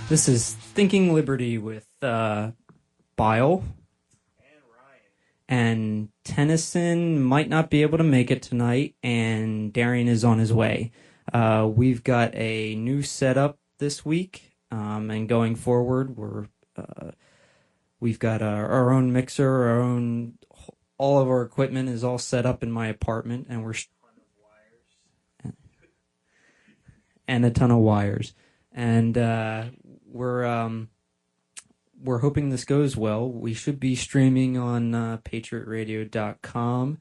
This is Thinking Liberty with Bile. And Tennyson might not be able to make it tonight, and Darian is on his way. We've got a new setup this week, and going forward, we've got our own mixer, all of our equipment is all set up in my apartment, and and a ton of wires, and we're hoping this goes well. We should be streaming on patriotradio.com.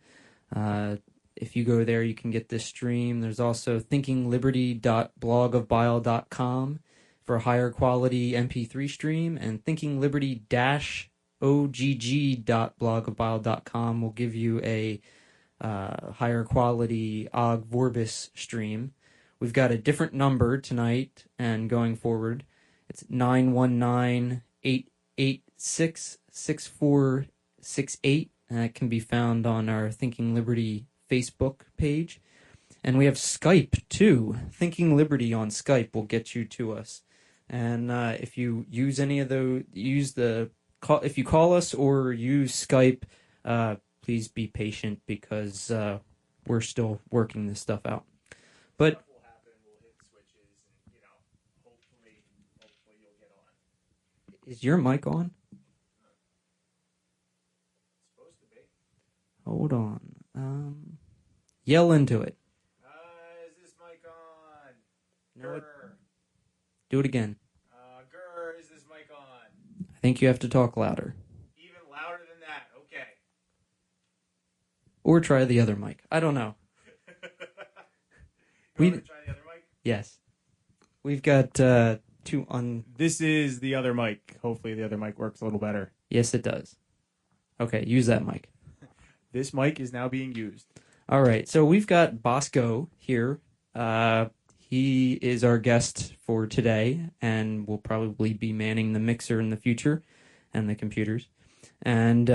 If you go there, you can get this stream. There's also thinkingliberty.blogofbile.com for a higher quality MP3 stream, and thinkingliberty-ogg.blogofbile.com will give you a higher quality Ogg Vorbis stream. We've got a different number tonight and going forward. It's 919-886-6468, and that can be found on our Thinking Liberty Facebook page. And we have Skype, too. Thinking Liberty on Skype will get you to us. And if you use any of those, if you call us or use Skype, please be patient because we're still working this stuff out. But is your mic on? It's supposed to be. Hold on. Yell into it. Is this mic on? No, Grr. do it again. Grr, is this mic on? I think you have to talk louder. Even louder than that. Okay. Or try the other mic. I don't know. You want to try the other mic? Yes. We've got two This is the other mic. Hopefully the other mic works a little better. Yes, it does. Okay, use that mic. This mic is now being used. All right, so we've got Bosco here. He is our guest for today, and will probably be manning the mixer in the future and the computers. And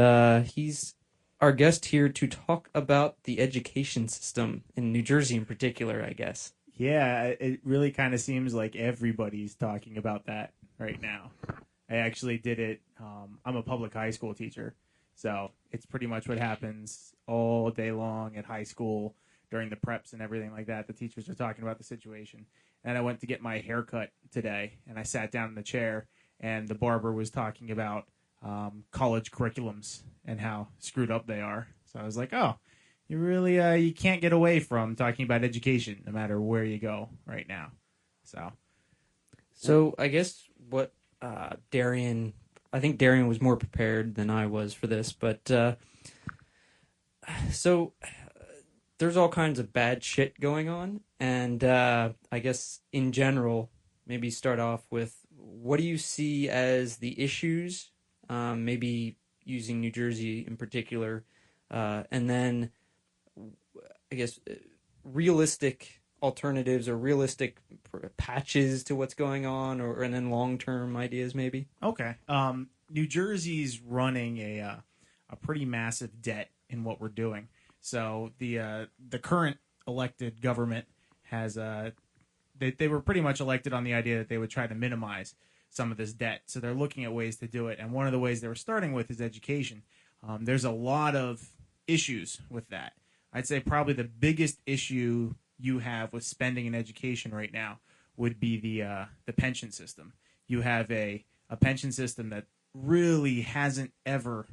he's our guest here to talk about the education system in New Jersey in particular, I guess. Yeah, it really kind of seems like everybody's talking about that right now. I actually did it. I'm a public high school teacher, so it's pretty much what happens all day long at high school during the preps and everything like that. The teachers are talking about the situation. And I went to get my hair cut today, and I sat down in the chair, and the barber was talking about college curriculums and how screwed up they are. So I was like, oh, you really you can't get away from talking about education no matter where you go right now. So I guess what Darian, I think Darian was more prepared than I was for this, but so there's all kinds of bad shit going on, and I guess in general, maybe start off with what do you see as the issues, maybe using New Jersey in particular, and then I guess realistic alternatives or realistic patches to what's going on, and then long-term ideas maybe. Okay. New Jersey's running a pretty massive debt in what we're doing. So the current elected government has they were pretty much elected on the idea that they would try to minimize some of this debt. So they're looking at ways to do it, and one of the ways they were starting with is education. There's a lot of issues with that. I'd say probably the biggest issue you have with spending in education right now would be the pension system. You have a pension system that really hasn't ever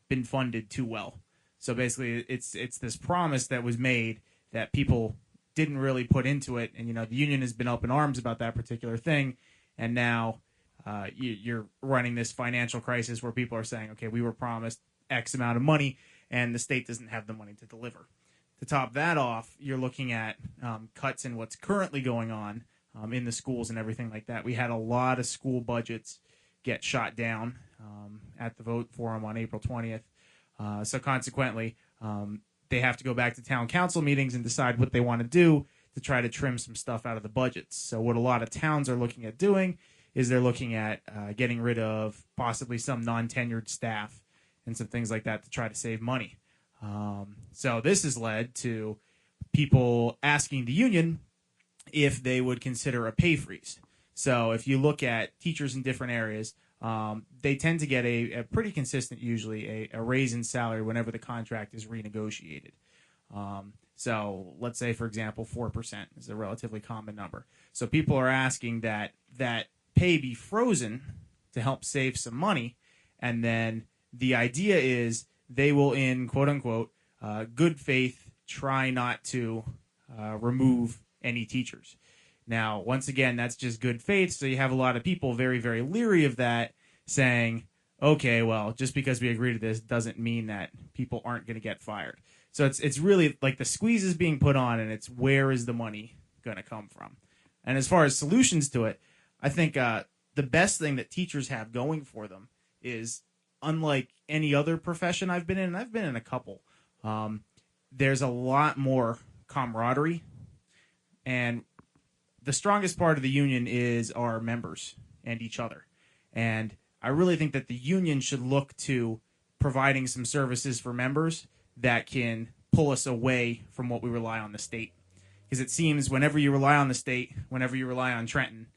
been funded too well. So basically, it's this promise that was made that people didn't really put into it, and the union has been up in arms about that particular thing, and now you're running this financial crisis where people are saying, okay, we were promised X amount of money, and the state doesn't have the money to deliver. To top that off, you're looking at cuts in what's currently going on in the schools and everything like that. We had a lot of school budgets get shot down at the vote forum on April 20th. So consequently, they have to go back to town council meetings and decide what they want to do to try to trim some stuff out of the budgets. So what a lot of towns are looking at doing is they're looking at getting rid of possibly some non-tenured staff and some things like that to try to save money. So this has led to people asking the union if they would consider a pay freeze. So if you look at teachers in different areas, they tend to get a pretty consistent, usually a raise in salary whenever the contract is renegotiated. So let's say, for example, 4% is a relatively common number. So people are asking that pay be frozen to help save some money, and then the idea is they will, in quote unquote, good faith, try not to remove any teachers. Now, once again, that's just good faith, so you have a lot of people very, very leery of that, saying, okay, well, just because we agree to this doesn't mean that people aren't going to get fired. So it's really like the squeeze is being put on, and it's where is the money going to come from? And as far as solutions to it, I think the best thing that teachers have going for them is, unlike any other profession I've been in, and I've been in a couple, there's a lot more camaraderie. And the strongest part of the union is our members and each other. And I really think that the union should look to providing some services for members that can pull us away from what we rely on the state. Because it seems whenever you rely on the state, whenever you rely on Trenton,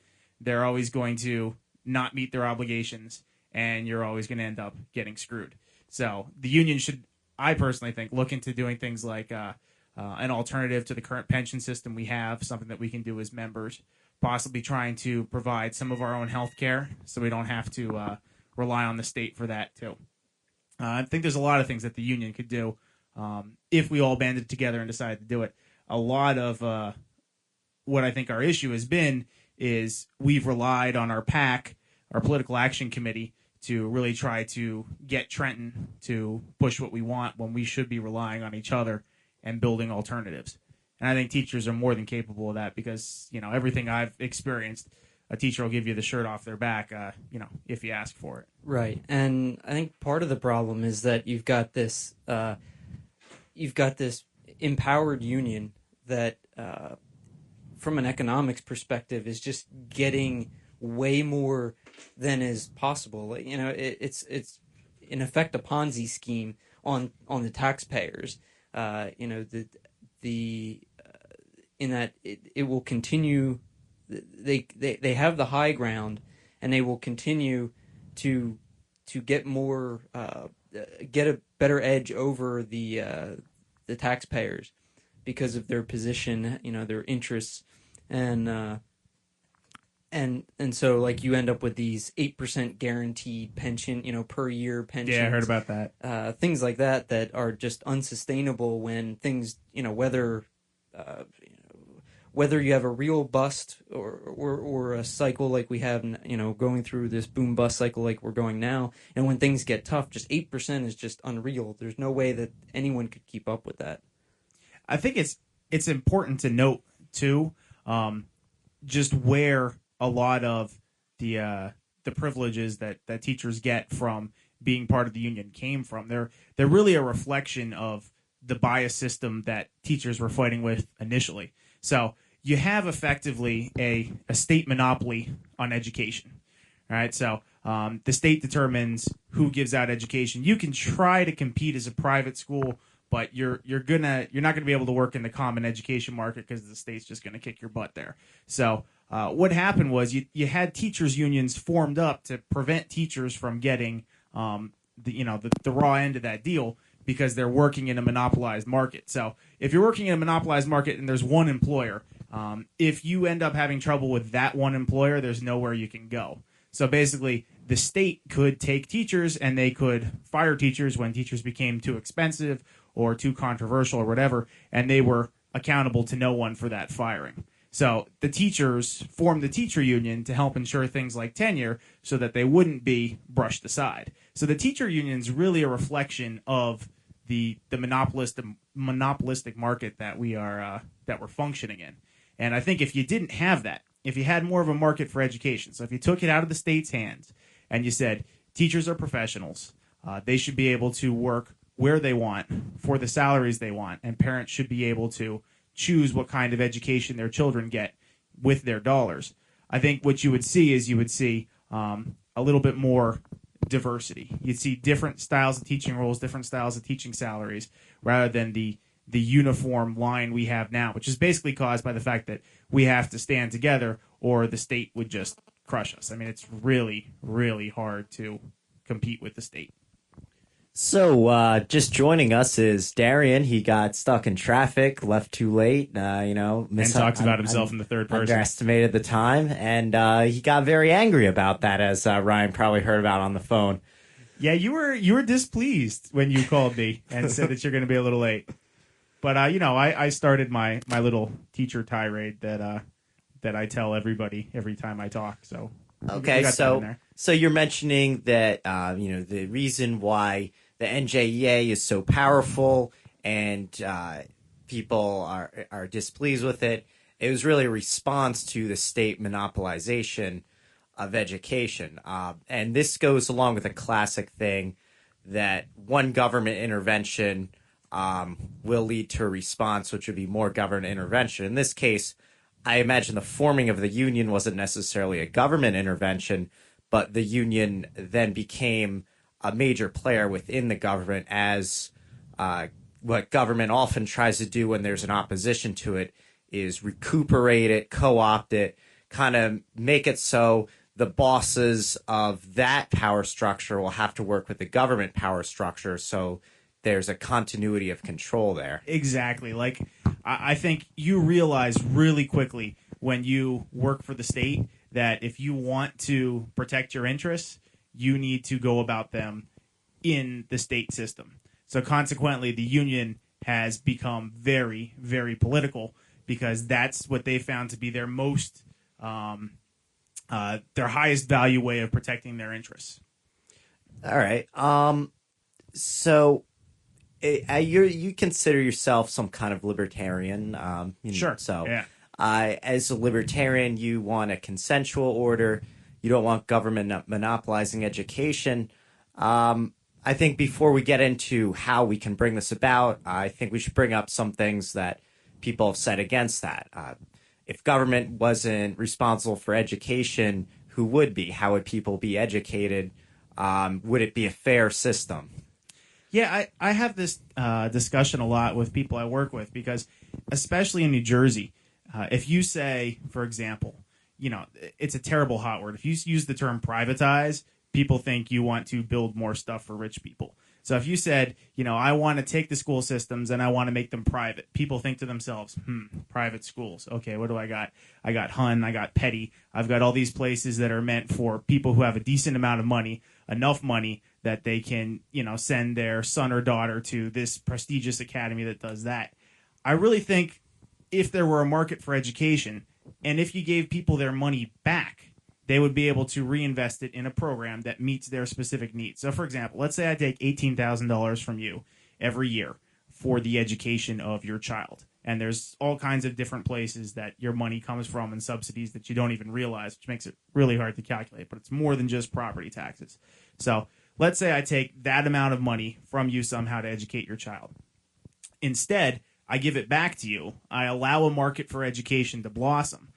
they're always going to not meet their obligations, and you're always going to end up getting screwed. So the union should, I personally think, look into doing things like an alternative to the current pension system we have, something that we can do as members, possibly trying to provide some of our own health care so we don't have to rely on the state for that too. I think there's a lot of things that the union could do if we all banded together and decided to do it. A lot of what I think our issue has been is we've relied on our PAC, our Political Action Committee, to really try to get Trenton to push what we want when we should be relying on each other and building alternatives. And I think teachers are more than capable of that because, everything I've experienced, a teacher will give you the shirt off their back, if you ask for it. Right. And I think part of the problem is that you've got this empowered union that, from an economics perspective, is just getting way more than is possible. It's in effect a Ponzi scheme on the taxpayers. In that it will continue. They have the high ground, and they will continue to get more, get a better edge over the taxpayers because of their position, their interests, and so like you end up with these 8% guaranteed pension, per year pensions. Yeah, I heard about that. Things like that are just unsustainable when things, whether you have a real bust or a cycle like we have, going through this boom bust cycle like we're going now, and when things get tough, just 8% is just unreal. There's no way that anyone could keep up with that. I think it's important to note too, just where a lot of the privileges that teachers get from being part of the union came from. They're really a reflection of the bias system that teachers were fighting with initially. So you have effectively a state monopoly on education. All right, so the state determines who gives out education. You can try to compete as a private school, but you're not gonna be able to work in the common education market because the state's just gonna kick your butt there. So what happened was you had teachers unions formed up to prevent teachers from getting the raw end of that deal because they're working in a monopolized market. So if you're working in a monopolized market and there's one employer, if you end up having trouble with that one employer, there's nowhere you can go. So basically, the state could take teachers and they could fire teachers when teachers became too expensive or too controversial or whatever, and they were accountable to no one for that firing. So the teachers formed the teacher union to help ensure things like tenure so that they wouldn't be brushed aside. So the teacher union is really a reflection of the monopolistic market that we're functioning in. And I think if you didn't have that, if you had more of a market for education, so if you took it out of the state's hands and you said teachers are professionals, they should be able to work where they want for the salaries they want, and parents should be able to choose what kind of education their children get with their dollars. I think what you would see is a little bit more diversity. You'd see different styles of teaching roles, different styles of teaching salaries, rather than the the uniform line we have now, which is basically caused by the fact that we have to stand together or the state would just crush us. I mean, it's really, really hard to compete with the state. So, just joining us is Darian. He got stuck in traffic, left too late, And talks about himself in the third person. Underestimated the time, and he got very angry about that, as Ryan probably heard about on the phone. Yeah, you were displeased when you called me and said that you're going to be a little late. But, I started my little teacher tirade that I tell everybody every time I talk, so... Okay, so you're mentioning that, the reason why the NJEA is so powerful and people are displeased with it. It was really a response to the state monopolization of education. And this goes along with a classic thing that one government intervention will lead to a response, which would be more government intervention. In this case, I imagine the forming of the union wasn't necessarily a government intervention, but the union then became a major player within the government, as what government often tries to do when there's an opposition to it is recuperate it, co-opt it, kind of make it so the bosses of that power structure will have to work with the government power structure, so there's a continuity of control there. Exactly. Like, I think you realize really quickly when you work for the state that if you want to protect your interests, you need to go about them in the state system. So consequently, the union has become very, very political because that's what they found to be their most, their highest value way of protecting their interests. All right. So you consider yourself some kind of libertarian. Sure. So, yeah. As a libertarian, you want a consensual order. You don't want government monopolizing education. I think before we get into how we can bring this about, I think we should bring up some things that people have said against that. If government wasn't responsible for education, who would be? How would people be educated? Would it be a fair system? Yeah, I have this discussion a lot with people I work with because, especially in New Jersey, if you say, for example, it's a terrible hot word. If you use the term privatize, people think you want to build more stuff for rich people. So if you said, I want to take the school systems and I want to make them private, people think to themselves, private schools. Okay, what do I got? I got Hun, I got Petty. I've got all these places that are meant for people who have a decent amount of money, enough money that they can, send their son or daughter to this prestigious academy that does that. I really think if there were a market for education and if you gave people their money back, they would be able to reinvest it in a program that meets their specific needs. So, for example, let's say I take $18,000 from you every year for the education of your child. And there's all kinds of different places that your money comes from and subsidies that you don't even realize, which makes it really hard to calculate. But it's more than just property taxes. So let's say I take that amount of money from you somehow to educate your child. Instead, I give it back to you. I allow a market for education to blossom.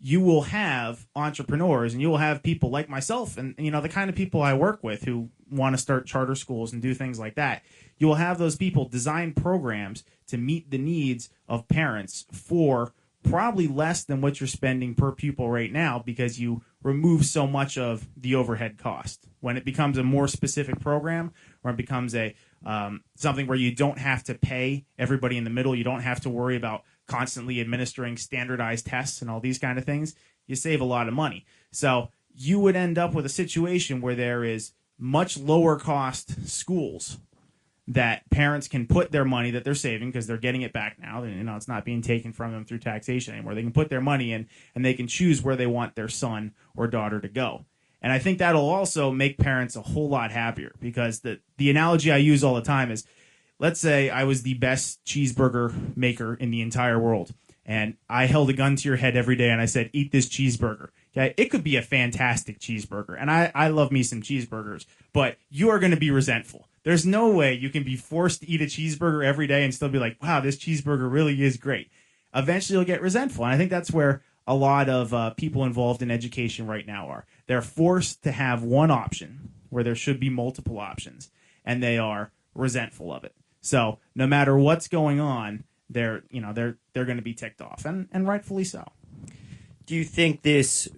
You will have entrepreneurs and you will have people like myself and, the kind of people I work with who want to start charter schools and do things like that. You will have those people design programs to meet the needs of parents for probably less than what you're spending per pupil right now because you remove so much of the overhead cost. When it becomes a more specific program or it becomes a something where you don't have to pay everybody in the middle, you don't have to worry about constantly administering standardized tests and all these kind of things, you save a lot of money. So you would end up with a situation where there is much lower cost schools that parents can put their money that they're saving because they're getting it back now. It's not being taken from them through taxation anymore. They can put their money in and they can choose where they want their son or daughter to go. And I think that'll also make parents a whole lot happier because the analogy I use all the time is, let's say I was the best cheeseburger maker in the entire world, and I held a gun to your head every day and I said, eat this cheeseburger. Okay? It could be a fantastic cheeseburger, and I love me some cheeseburgers, but you are going to be resentful. There's no way you can be forced to eat a cheeseburger every day and still be like, wow, this cheeseburger really is great. Eventually you'll get resentful, and I think that's where a lot of people involved in education right now are. They're forced to have one option where there should be multiple options, and they are resentful of it. So no matter what's going on, they're going to be ticked off, and rightfully so. Do you think this,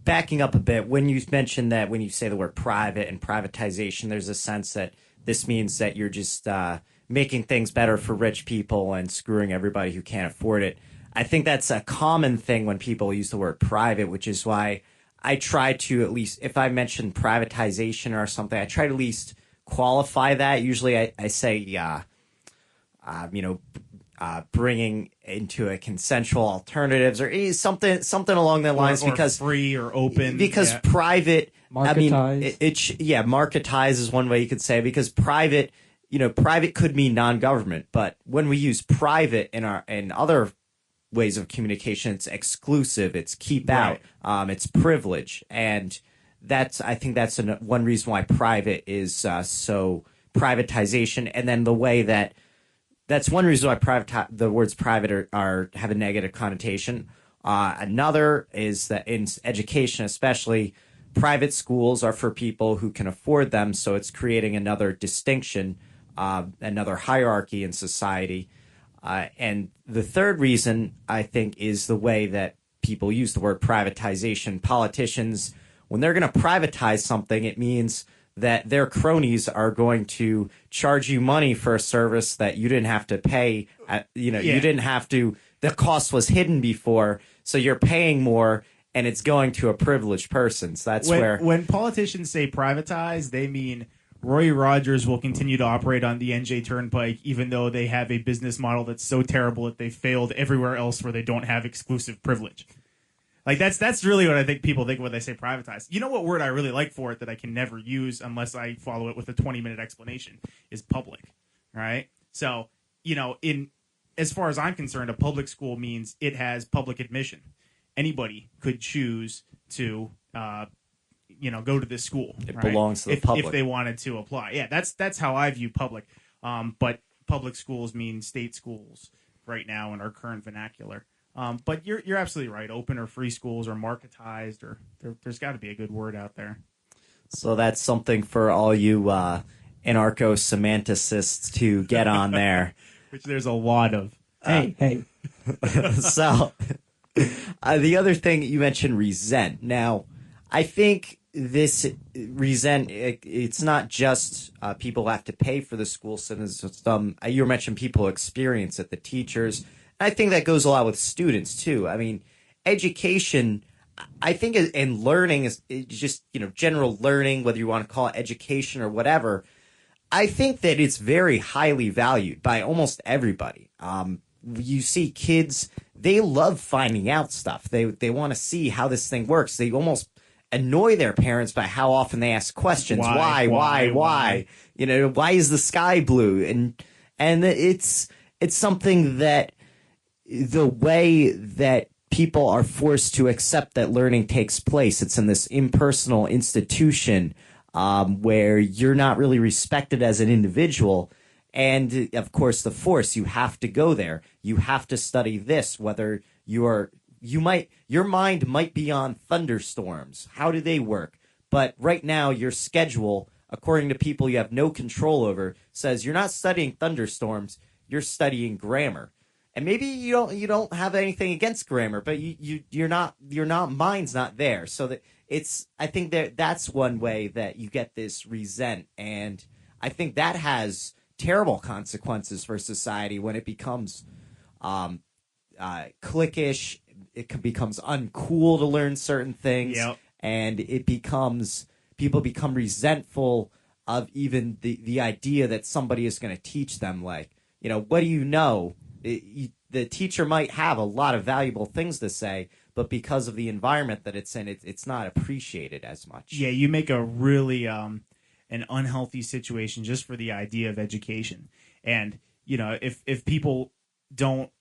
backing up a bit, when you mentioned that when you say the word private and privatization, there's a sense that this means that you're just making things better for rich people and screwing everybody who can't afford it. I think that's a common thing when people use the word private, which is why I try to, at least if I mention privatization or something, I try to at least qualify that. Usually I say, bringing into a consensual alternatives or something along that lines, or because free or open, because private, marketized. Marketized is one way you could say, because private, private could mean non-government, but when we use private in other ways of communication, it's exclusive, it's keep out, it's privilege, and I think that's one reason why private is so privatization, and then the way that's one reason why the words private have a negative connotation. Another is that in education, especially, private schools are for people who can afford them, so it's creating another distinction, another hierarchy in society. And the third reason, I think, is the way that people use the word privatization. Politicians, when they're going to privatize something, it means that their cronies are going to charge you money for a service that you didn't have to pay. You didn't have to. The cost was hidden before, so you're paying more, and it's going to a privileged person. So that's when politicians say privatize, they mean Roy Rogers will continue to operate on the NJ Turnpike, even though they have a business model that's so terrible that they failed everywhere else where they don't have exclusive privilege. Like that's really what I think people think when they say privatize. You know what word I really like for it that I can never use unless I follow it with a 20-minute explanation is public, right? So, as far as I'm concerned, a public school means it has public admission. Anybody could choose to go to this school. It belongs to the public if they wanted to apply. Yeah, that's how I view public. But public schools mean state schools right now in our current vernacular. But you're absolutely right. Open or free schools or marketized, or there's got to be a good word out there. So that's something for all you anarcho-semanticists to get on there. Which there's a lot of. Hey. So the other thing you mentioned, resent. Now, I think this resent, it's not just people have to pay for the school system. You mentioned people experience it, the teachers. I think that goes a lot with students, too. I mean, education, I think, and learning is just, general learning, whether you want to call it education or whatever. I think that it's very highly valued by almost everybody. You see kids, they love finding out stuff. They want to see how this thing works. They almost annoy their parents by how often they ask questions. Why? Why is the sky blue? And it's something that the way that people are forced to accept that learning takes place, it's in this impersonal institution where you're not really respected as an individual. And of course, the force, you have to go there. You have to study this, whether your mind might be on thunderstorms. How do they work? But right now, your schedule, according to people you have no control over, says you're not studying thunderstorms, you're studying grammar. And maybe you don't have anything against grammar, but your mind's not there. So that I think that's one way that you get this resent, and I think that has terrible consequences for society when it becomes cliquish. It becomes uncool to learn certain things, and people become resentful of even the idea that somebody is going to teach them. Like, what do you know? The teacher might have a lot of valuable things to say, but because of the environment that it's in, it's not appreciated as much. Yeah, you make a really an unhealthy situation just for the idea of education. And, if people don't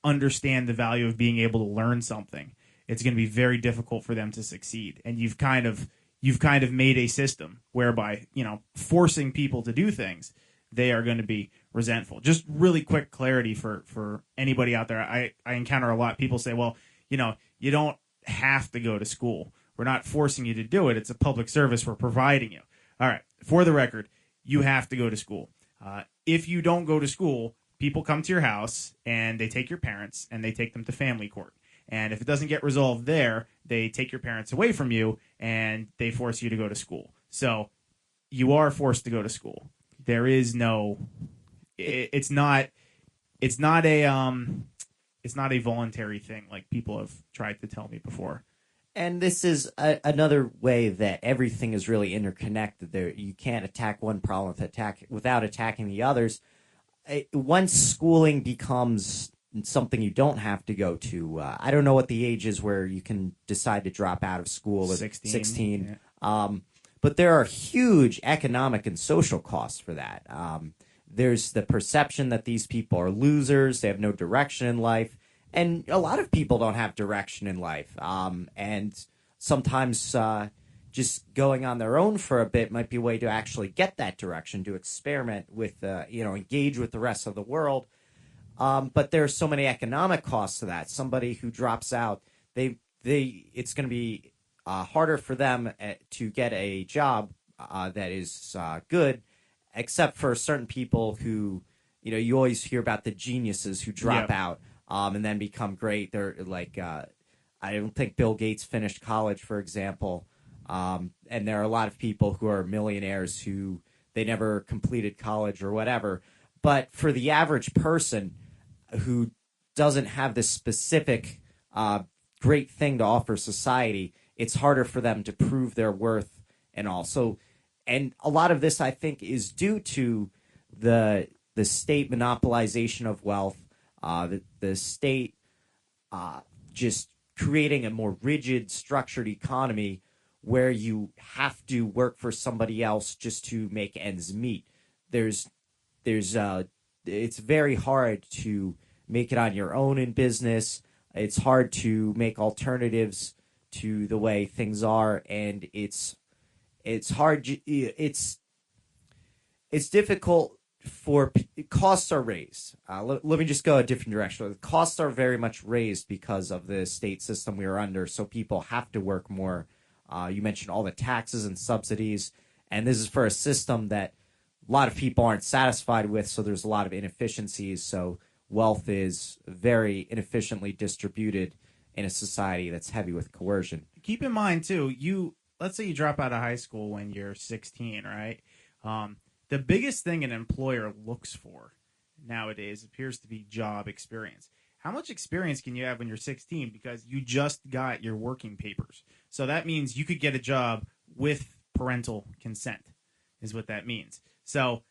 understand the value of being able to learn something, it's going to be very difficult for them to succeed. And you've kind of made a system whereby, forcing people to do things, they are going to be resentful. Just really quick clarity for anybody out there. I encounter a lot. People say, well, you don't have to go to school. We're not forcing you to do it. It's a public service we're providing you. All right. For the record, you have to go to school. if you don't go to school, people come to your house and they take your parents and they take them to family court. And if it doesn't get resolved there, they take your parents away from you and they force you to go to school. So you are forced to go to school. There is no, it's not a voluntary thing like people have tried to tell me before. And this is another way that everything is really interconnected. There, you can't attack one problem without attacking the others. Once schooling becomes something you don't have to go to, I don't know what the age is where you can decide to drop out of school at 16. Yeah. But there are huge economic and social costs for that. There's the perception that these people are losers, they have no direction in life. And a lot of people don't have direction in life. And sometimes just going on their own for a bit might be a way to actually get that direction, to experiment with, engage with the rest of the world. But there are so many economic costs to that. Somebody who drops out, it's going to be harder for them to get a job that is good, except for certain people who, you always hear about the geniuses who drop out. And then become great. They're like, I don't think Bill Gates finished college, for example. And there are a lot of people who are millionaires who they never completed college or whatever. But for the average person who doesn't have this specific great thing to offer society, it's harder for them to prove their worth and all. So, and a lot of this, I think, is due to the state monopolization of wealth. The state just creating a more rigid, structured economy where you have to work for somebody else just to make ends meet. It's very hard to make it on your own in business. It's hard to make alternatives to the way things are, and it's hard. It's difficult. Costs are raised. Let me just go a different direction. The costs are very much raised because of the state system we are under, so people have to work more. You mentioned all the taxes and subsidies, and this is for a system that a lot of people aren't satisfied with, so there's a lot of inefficiencies, so wealth is very inefficiently distributed in a society that's heavy with coercion. Keep in mind, too, let's say you drop out of high school when you're 16, right? The biggest thing an employer looks for nowadays appears to be job experience. How much experience can you have when you're 16? Because you just got your working papers. So that means you could get a job with parental consent, is what that means. So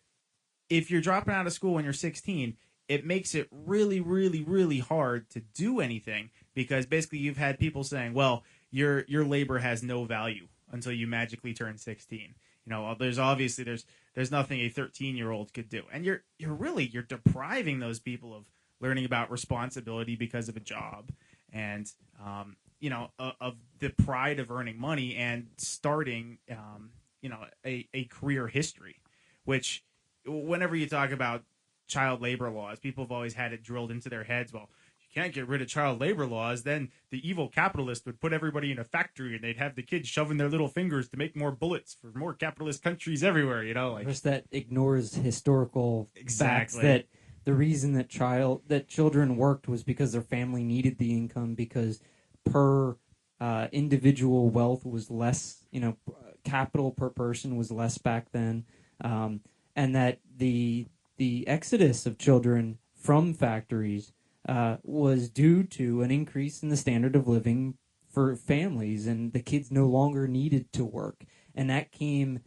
if you're dropping out of school when you're 16, it makes it really, really, really hard to do anything, because basically you've had people saying, well, your labor has no value until you magically turn 16. There's nothing a 13-year-old could do, and you're depriving those people of learning about responsibility because of a job, and of the pride of earning money and starting a career history, which whenever you talk about child labor laws, people have always had it drilled into their heads. Well, can't get rid of child labor laws, then the evil capitalist would put everybody in a factory and they'd have the kids shoving their little fingers to make more bullets for more capitalist countries everywhere, Just that ignores historical facts that the reason that children worked was because their family needed the income, because per individual wealth was less, capital per person was less back then, and that the exodus of children from factories was due to an increase in the standard of living for families, and the kids no longer needed to work. And that came,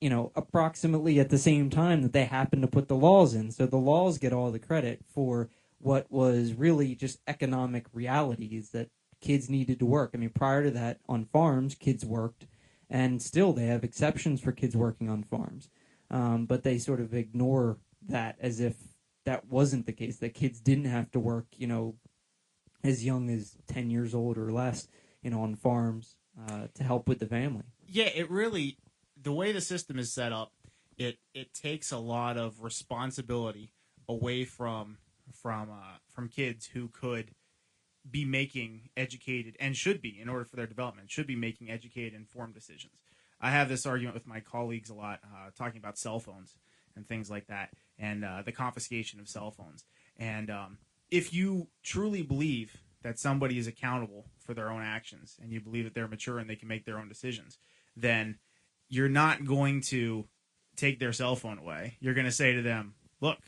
approximately at the same time that they happened to put the laws in. So the laws get all the credit for what was really just economic realities, that kids needed to work. I mean, prior to that, on farms, kids worked, and still they have exceptions for kids working on farms. But they sort of ignore that as if that wasn't the case, that kids didn't have to work, as young as 10 years old or less, on farms to help with the family. Yeah, it really, the way the system is set up, it takes a lot of responsibility away from kids who could be making educated, and should be, in order for their development, should be making educated, informed decisions. I have this argument with my colleagues a lot, talking about cell phones. and things like that, and the confiscation of cell phones. And if you truly believe that somebody is accountable for their own actions, and you believe that they're mature and they can make their own decisions, then you're not going to take their cell phone away. You're going to say to them, look,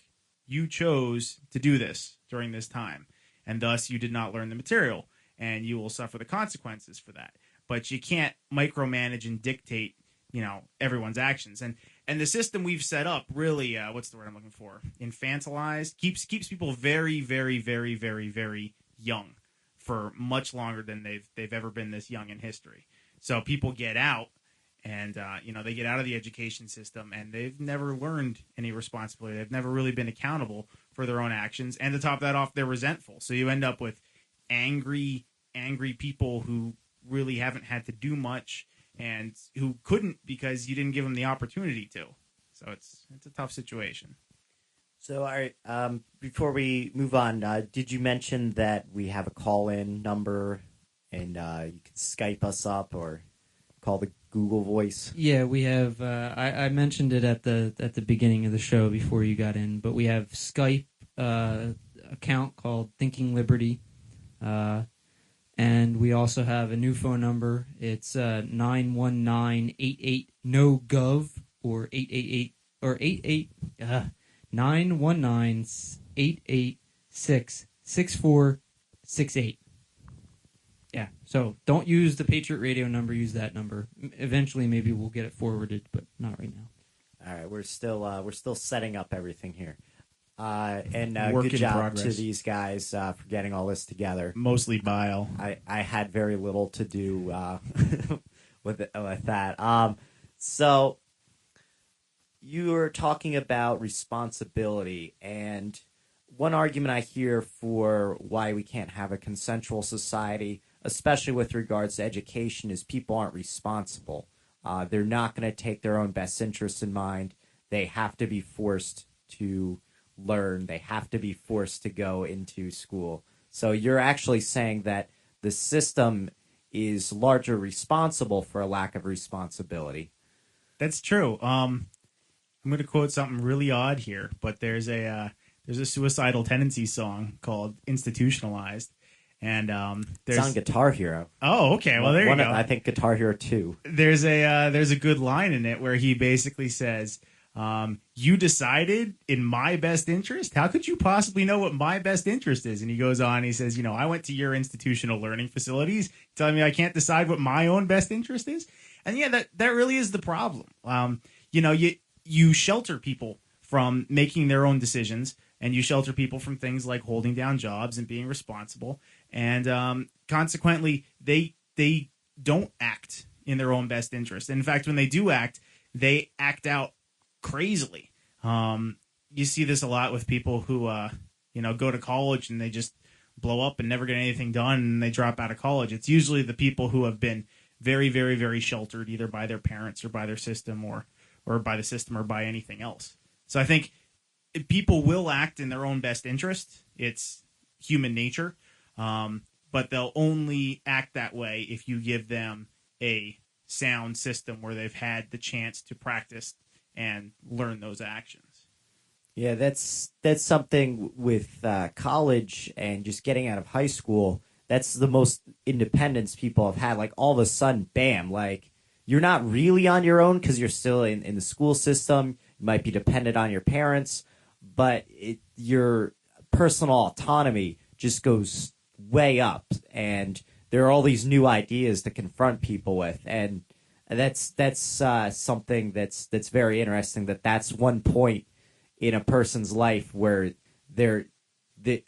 you chose to do this during this time, and thus you did not learn the material, and you will suffer the consequences for that. But you can't micromanage and dictate, everyone's actions. And the system we've set up really, what's the word I'm looking for? Infantilized, keeps people very, very, very, very, very young for much longer than they've ever been this young in history. So people get out, and they get out of the education system, and they've never learned any responsibility. They've never really been accountable for their own actions. And to top that off, they're resentful. So you end up with angry people who really haven't had to do much, and who couldn't because you didn't give them the opportunity to. So it's a tough situation. So, all right, before we move on, did you mention that we have a call-in number, and you can Skype us up or call the Google Voice? Yeah, we have. I mentioned it at the beginning of the show before you got in, but we have Skype account called Thinking Liberty, and we also have a new phone number. It's 919-88-NO-GOV or 888 or 88 919-886-6468. Yeah, so don't use the Patriot Radio number. Use that number. Eventually, maybe we'll get it forwarded, but not right now. All right, we're still setting up everything here, and Work good in job progress to these guys for getting all this together. Mostly bile. I had very little to do with that. So you were talking about responsibility, and one argument I hear for why we can't have a consensual society, especially with regards to education, is people aren't responsible. They're not going to take their own best interests in mind. They have to be forced to learn. They have to be forced to go into school. So you're actually saying that the system is largely responsible for a lack of responsibility. That's true. I'm going to quote something really odd here, but there's a Suicidal Tendencies song called "Institutionalized," and It's on Guitar Hero. Oh, okay. Well, there you go. I think Guitar Hero 2. There's a good line in it where he basically says, "You decided in my best interest. How could you possibly know what my best interest is?" And he goes on. He says, "I went to your institutional learning facilities, telling me I can't decide what my own best interest is." And yeah, that really is the problem. You shelter people from making their own decisions, and you shelter people from things like holding down jobs and being responsible, and consequently, they don't act in their own best interest. In fact, when they do act, they act out crazily. You see this a lot with people who go to college and they just blow up and never get anything done, and they drop out of college. It's usually the people who have been very, very, very sheltered, either by their parents or by their system, or by the system, or by anything else. So I think people will act in their own best interest. It's human nature. But they'll only act that way if you give them a sound system where they've had the chance to practice and learn those actions. Yeah, that's something with college and just getting out of high school. That's the most independence people have had. Like, all of a sudden, bam, like, you're not really on your own because you're still in the school system. You might be dependent on your parents, but your personal autonomy just goes way up, and there are all these new ideas to confront people with, and that's something that's very interesting. That's one point in a person's life where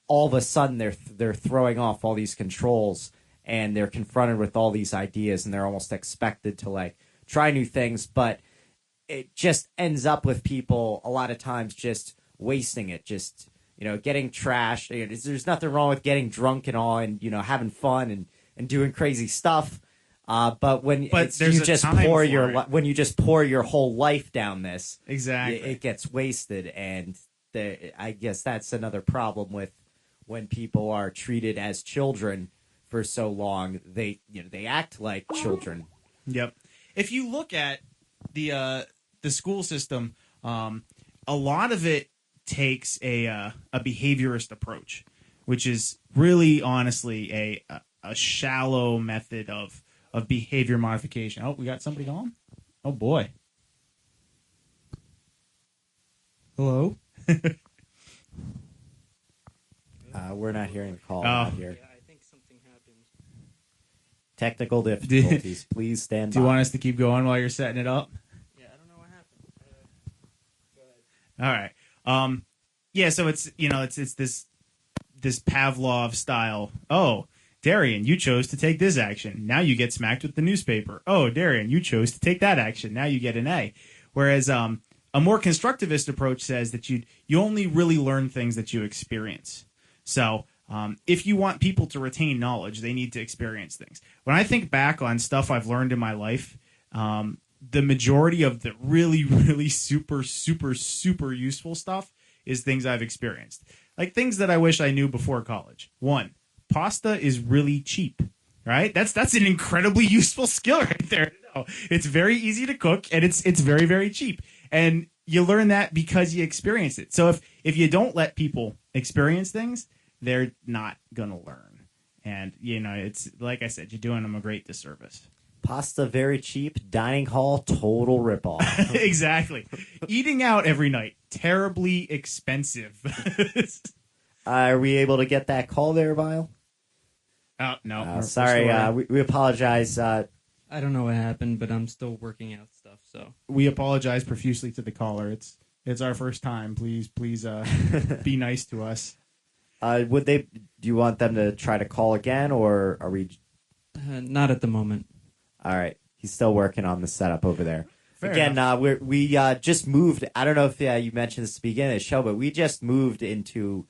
all of a sudden they're throwing off all these controls, and they're confronted with all these ideas, and they're almost expected to like try new things, but it just ends up with people a lot of times just wasting it, just getting trashed. There's nothing wrong with getting drunk and all, and having fun and doing crazy stuff. But when you just pour your whole life down this, exactly, it gets wasted. And I guess that's another problem with when people are treated as children for so long. They act like children. Yep. If you look at the school system, a lot of it takes a behaviorist approach, which is really honestly a shallow method of behavior modification. Oh, we got somebody going? Oh boy. Hello? We're not hearing the call Oh. out here. Yeah, I think something happened. Technical difficulties. Please stand Do you by. want us to keep going while you're setting it up? Yeah, I don't know what happened. Go ahead. All right. Yeah, so it's this Pavlov style. Oh, Darian, you chose to take this action. Now you get smacked with the newspaper. Oh, Darian, you chose to take that action. Now you get an A. Whereas a more constructivist approach says that you only really learn things that you experience. So if you want people to retain knowledge, they need to experience things. When I think back on stuff I've learned in my life, the majority of the really, really super, super, super useful stuff is things I've experienced. Like things that I wish I knew before college. One, pasta is really cheap, right? That's an incredibly useful skill right there. No, it's very easy to cook and it's very, very cheap. And you learn that because you experience it. So if you don't let people experience things, they're not going to learn. And, it's like I said, you're doing them a great disservice. Pasta very cheap. Dining hall total ripoff. Exactly. Eating out every night, terribly expensive. Are we able to get that call there, Vile? Oh, no. We're Sorry. still- We apologize. I don't know what happened, but I'm still working out stuff. So we apologize profusely to the caller. It's our first time. Please, be nice to us. Do you want them to try to call again, or are we? not at the moment. All right. He's still working on the setup over there. Fair Again, enough. we just moved. I don't know if you mentioned this at the beginning of the show, but we just moved into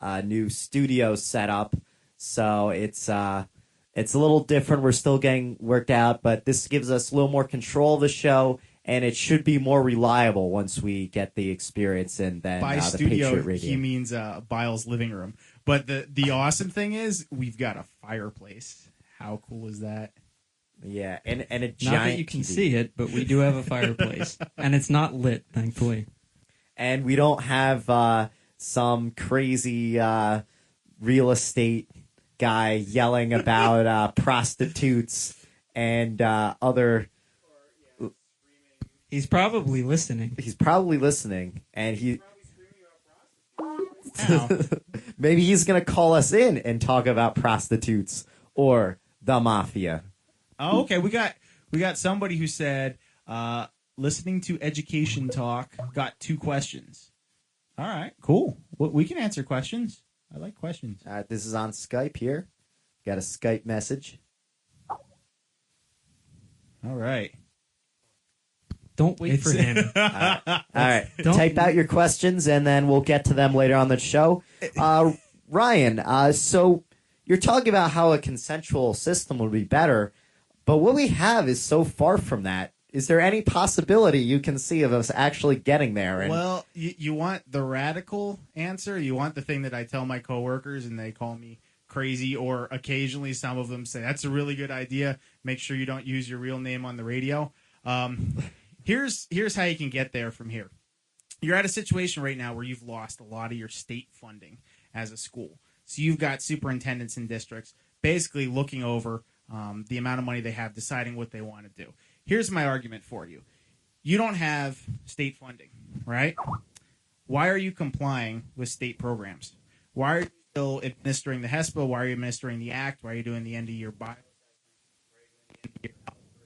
a new studio setup. So it's a little different. We're still getting worked out, but this gives us a little more control of the show, and it should be more reliable once we get the experience and then By the studio, Patriot Radio. he means Bile's living room. But the awesome thing is we've got a fireplace. How cool is that? Yeah, and a Not giant that you can TV. see it, but we do have a fireplace, and it's not lit, thankfully. And we don't have some crazy real estate guy yelling about prostitutes and other. He's probably listening. He's probably listening, and Ow. maybe he's gonna call us in and talk about prostitutes or the mafia. Oh, okay. We got somebody who said listening to education talk, got 2 questions. All right, cool. We can answer questions. I like questions. This is on Skype here. Got a Skype message. All right. Don't wait for him. All right, Don't- type out your questions, and then we'll get to them later on the show. Ryan, so you're talking about how a consensual system would be better, but what we have is so far from that. Is there any possibility you can see of us actually getting there? And Well, you want the radical answer? You want the thing that I tell my coworkers and they call me crazy, or occasionally some of them say, that's a really good idea. Make sure you don't use your real name on the radio. Here's how you can get there from here. You're at a situation right now where you've lost a lot of your state funding as a school. So you've got superintendents in districts basically looking over the amount of money they have, deciding what they want to do. Here's my argument for you. You don't have state funding, right? Why are you complying with state programs? Why are you still administering the HESPA? Why are you administering the ACT? Why are you doing the end-of-year bio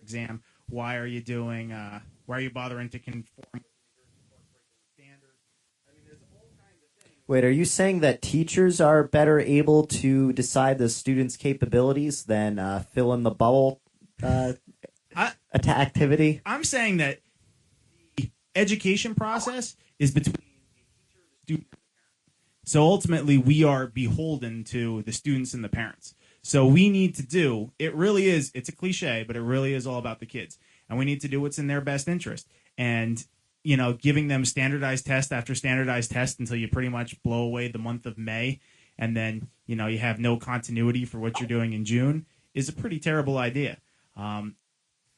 exam? Why are you doing? Why are you bothering to conform standards? I mean, there's all kinds of things. wait, are you saying that teachers are better able to decide the students' capabilities than fill in the bubble activity? I'm saying that the education process is between the teacher, the student, and the parent. So ultimately, we are beholden to the students and the parents. So we need to do, it's a cliche, but it really is all about the kids. And we need to do what's in their best interest. And, giving them standardized test after standardized test until you pretty much blow away the month of May, and then, you have no continuity for what you're doing in June, is a pretty terrible idea.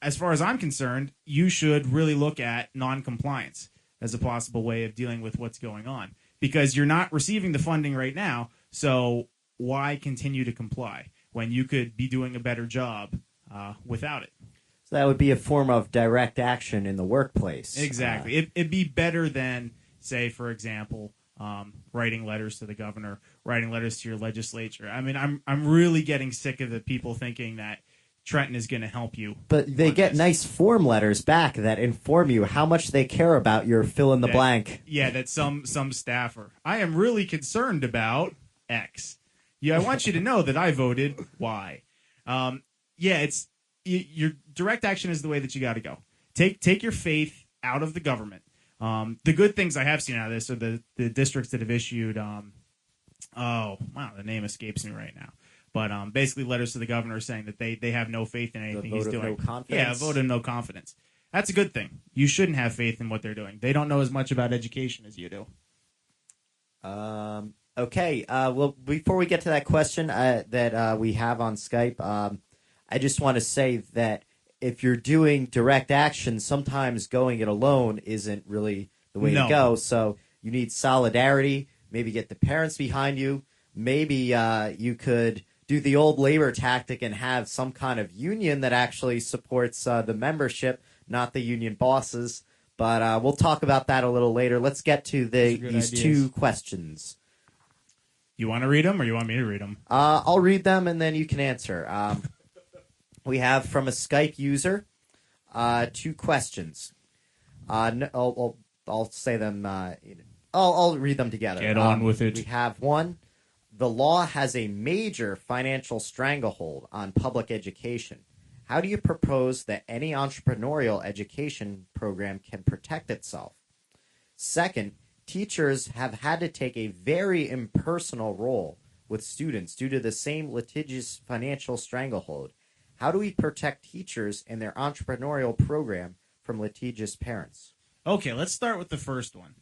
As far as I'm concerned, you should really look at non-compliance. as a possible way of dealing with what's going on, because you're not receiving the funding right now. So why continue to comply when you could be doing a better job without it? So that would be a form of direct action in the workplace. Exactly. It'd be better than, say, for example, writing letters to the governor, writing letters to your legislature. I mean, I'm really getting sick of the people thinking that Trenton is going to help you. But they get nice form letters back that inform you how much they care about your fill in the blank. Yeah, that some staffer. I am really concerned about X. Yeah, I want you to know that I voted Y. It's your direct action is the way that you got to go. Take your faith out of the government. The good things I have seen out of this are the districts that have issued. The name escapes me right now. But basically, letters to the governor saying that they have no faith in anything he's doing. No confidence. Yeah, a vote of no confidence. That's a good thing. You shouldn't have faith in what they're doing. They don't know as much about education as you do. Okay. Well, before we get to that question that we have on Skype, I just want to say that if you're doing direct action, sometimes going it alone isn't really the way to go. So you need solidarity. Maybe get the parents behind you. Maybe you could do the old labor tactic and have some kind of union that actually supports the membership, not the union bosses. But we'll talk about that a little later. Let's get to these two questions. You want to read them or you want me to read them? I'll read them and then you can answer. We have from a Skype user 2 questions. I'll say them. I'll read them together. Get on with it. We have one. The law has a major financial stranglehold on public education. How do you propose that any entrepreneurial education program can protect itself? Second, teachers have had to take a very impersonal role with students due to the same litigious financial stranglehold. How do we protect teachers and their entrepreneurial program from litigious parents? Okay, let's start with the first one.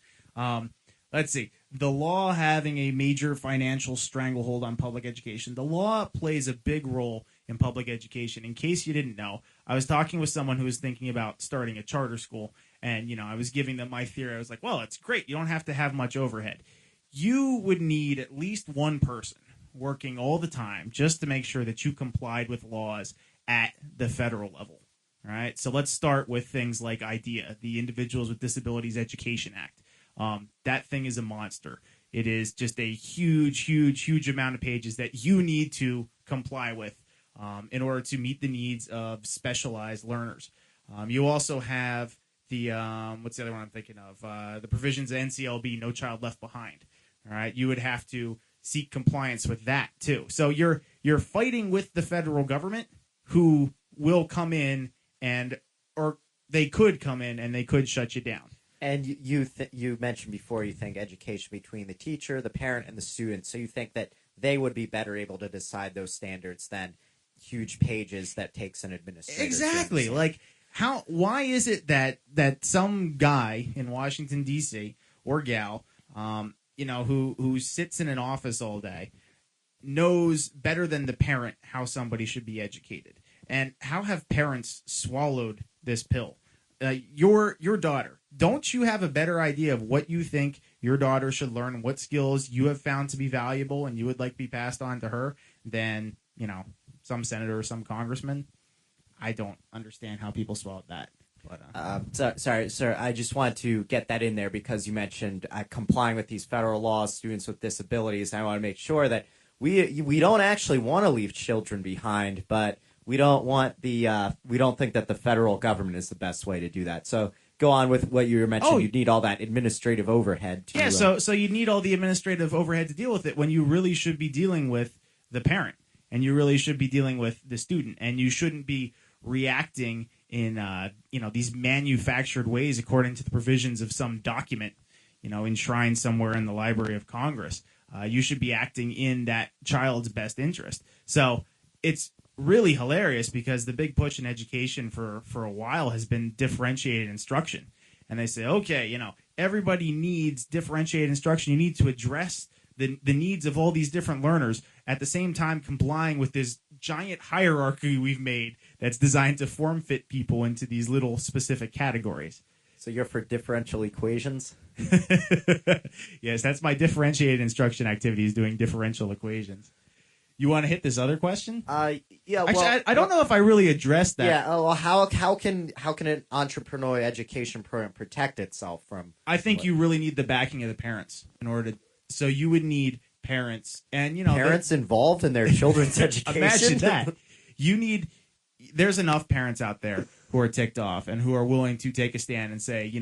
Let's see. The law having a major financial stranglehold on public education. The law plays a big role in public education. In case you didn't know, I was talking with someone who was thinking about starting a charter school, and I was giving them my theory. I was like, well, it's great. You don't have to have much overhead. You would need at least one person working all the time just to make sure that you complied with laws at the federal level. All right. So let's start with things like IDEA, the Individuals with Disabilities Education Act. That thing is a monster. It is just a huge amount of pages that you need to comply with in order to meet the needs of specialized learners. You also have the what's the other one I'm thinking of? The provisions of NCLB, No Child Left Behind. All right, you would have to seek compliance with that too. So you're fighting with the federal government, who will come in or they could come in and they could shut you down. And you mentioned before you think education between the teacher, the parent, and the student. So you think that they would be better able to decide those standards than huge pages that takes an administrator. Exactly. Like why is it that some guy in Washington D.C. or gal, who sits in an office all day, knows better than the parent how somebody should be educated? And how have parents swallowed this pill? Your daughter, don't you have a better idea of what you think your daughter should learn, what skills you have found to be valuable and you would like to be passed on to her than, some senator or some congressman? I don't understand how people swallowed that. But, sorry, sir. I just wanted to get that in there because you mentioned complying with these federal laws, students with disabilities. I want to make sure that we don't actually want to leave children behind, but we don't think that the federal government is the best way to do that. So go on with what you were mentioning. You'd need all that administrative overhead. So you'd need all the administrative overhead to deal with it when you really should be dealing with the parent and you really should be dealing with the student, and you shouldn't be reacting in these manufactured ways according to the provisions of some document enshrined somewhere in the Library of Congress. You should be acting in that child's best interest. So it's really hilarious because the big push in education for a while has been differentiated instruction. And they say, okay, everybody needs differentiated instruction. You need to address the needs of all these different learners, at the same time complying with this giant hierarchy we've made that's designed to form fit people into these little specific categories. So you're for differential equations? Yes, that's my differentiated instruction activity, is doing differential equations. You want to hit this other question? Yeah. Actually, Well, I don't know if I really addressed that. Yeah. Well, how can an entrepreneurial education program protect itself from? I think you really need the backing of the parents in order to. So you would need parents, and Parents involved in their children's education. Imagine that. There's enough parents out there who are ticked off and who are willing to take a stand and say,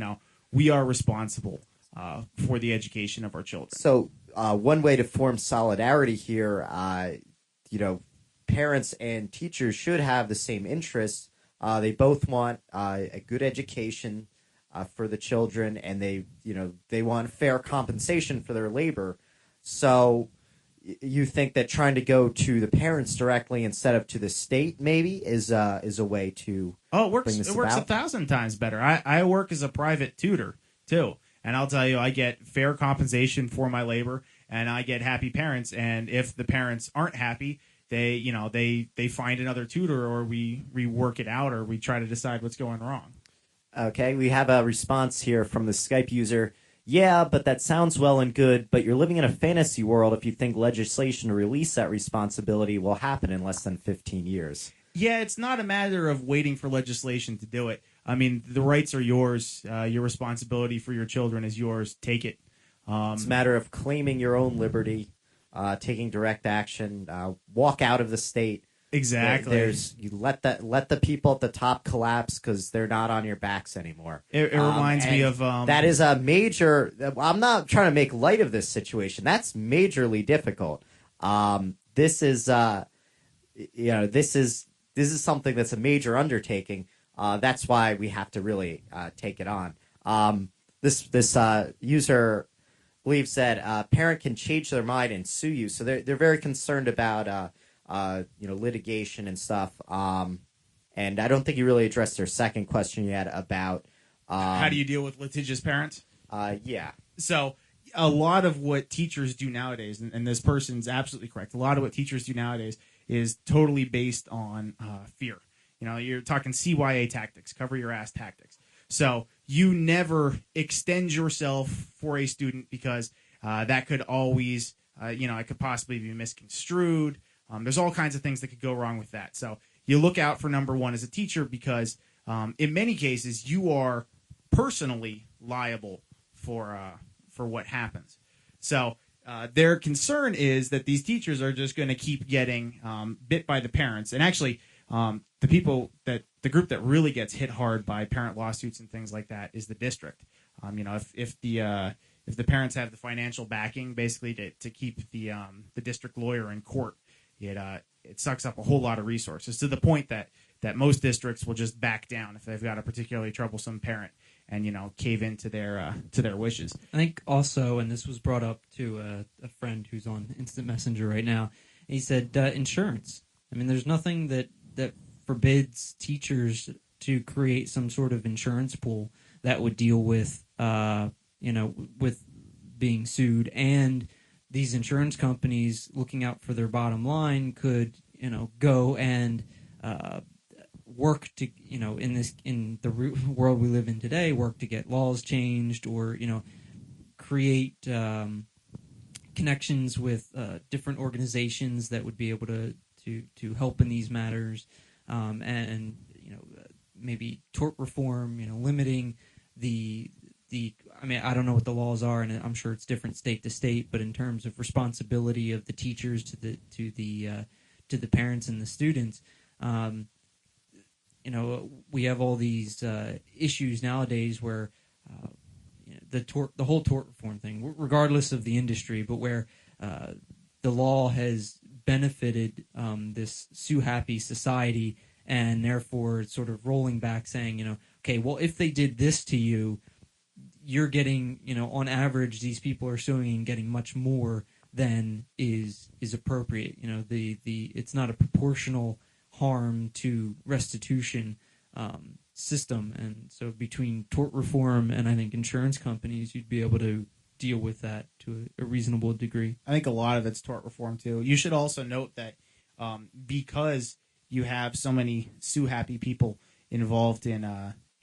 we are responsible for the education of our children. So one way to form solidarity here, parents and teachers should have the same interests. They both want a good education for the children, and they want fair compensation for their labor. So you think that trying to go to the parents directly instead of to the state maybe is a way to it works. bring this It works about? 1,000 times better. I work as a private tutor too, and I'll tell you, I get fair compensation for my labor, and I get happy parents. And if the parents aren't happy, they find another tutor, or we work it out, or we try to decide what's going wrong. Okay, we have a response here from the Skype user. Yeah, but that sounds well and good, but you're living in a fantasy world if you think legislation to release that responsibility will happen in less than 15 years. Yeah, it's not a matter of waiting for legislation to do it. I mean, the rights are yours. Your responsibility for your children is yours. Take it. It's a matter of claiming your own liberty, taking direct action, walk out of the state. Exactly. You let the people at the top collapse because they're not on your backs anymore. It reminds me of that is a major. I'm not trying to make light of this situation. That's majorly difficult. This is this is something that's a major undertaking. That's why we have to really take it on. This user believes that a parent can change their mind and sue you, so they're very concerned about litigation and stuff. And I don't think you really addressed their second question yet about how do you deal with litigious parents? Yeah. So a lot of what teachers do nowadays, and this person's absolutely correct, a lot of what teachers do nowadays is totally based on fear. You're talking CYA tactics, cover your ass tactics. So you never extend yourself for a student because that could always, it could possibly be misconstrued. There's all kinds of things that could go wrong with that. So you look out for number one as a teacher because in many cases you are personally liable for what happens. So their concern is that these teachers are just going to keep getting bit by the parents. And actually, the group that really gets hit hard by parent lawsuits and things like that is the district. If the parents have the financial backing, basically to keep the district lawyer in court, it sucks up a whole lot of resources to the point that most districts will just back down if they've got a particularly troublesome parent and cave into their wishes. I think also, and this was brought up to a friend who's on Instant Messenger right now. He said insurance. I mean, there's nothing that forbids teachers to create some sort of insurance pool that would deal with with being sued, and these insurance companies looking out for their bottom line could go and work to in the world we live in today, work to get laws changed, or create connections with different organizations that would be able to help in these matters, and maybe tort reform, limiting the I mean, I don't know what the laws are, and I'm sure it's different state to state, but in terms of responsibility of the teachers to the parents and the students, we have all these issues nowadays where the whole tort reform thing, regardless of the industry, but where the law has benefited this sue-happy society, and therefore it's sort of rolling back saying, okay, well, if they did this to you, you're getting, on average, these people are suing and getting much more than is appropriate. It's not a proportional harm to restitution system, and so between tort reform and I think insurance companies, you'd be able to deal with that to a reasonable degree. I think a lot of it's tort reform too. You should also note that because you have so many sue-happy people involved in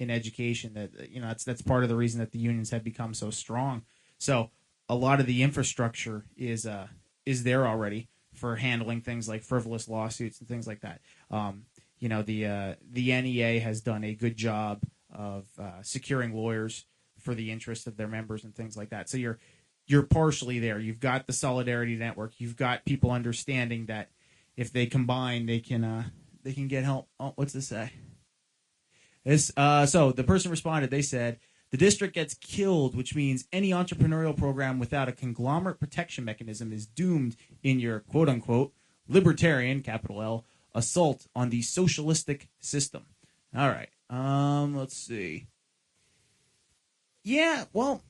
in education. That that's part of the reason that the unions have become so strong. So a lot of the infrastructure is there already for handling things like frivolous lawsuits and things like that. The NEA has done a good job of securing lawyers for the interests of their members and things like that. So you're partially there. You've got the solidarity network. You've got people understanding that if they combine, they can get help. Oh, what's this say? So the person responded. They said the district gets killed, which means any entrepreneurial program without a conglomerate protection mechanism is doomed in your quote unquote libertarian capital L assault on the socialistic system. All right. Let's see. Yeah, well,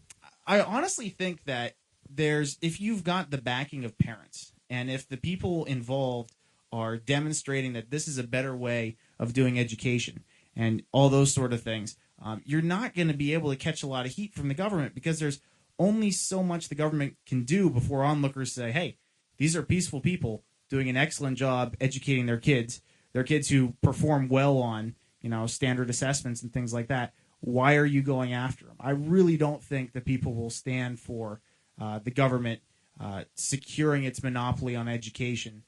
I honestly think that if you've got the backing of parents, and if the people involved are demonstrating that this is a better way of doing education and all those sort of things, you're not going to be able to catch a lot of heat from the government, because there's only so much the government can do before onlookers say, hey, these are peaceful people doing an excellent job educating their kids who perform well on standard assessments and things like that. Why are you going after them? I really don't think that people will stand for the government securing its monopoly on education,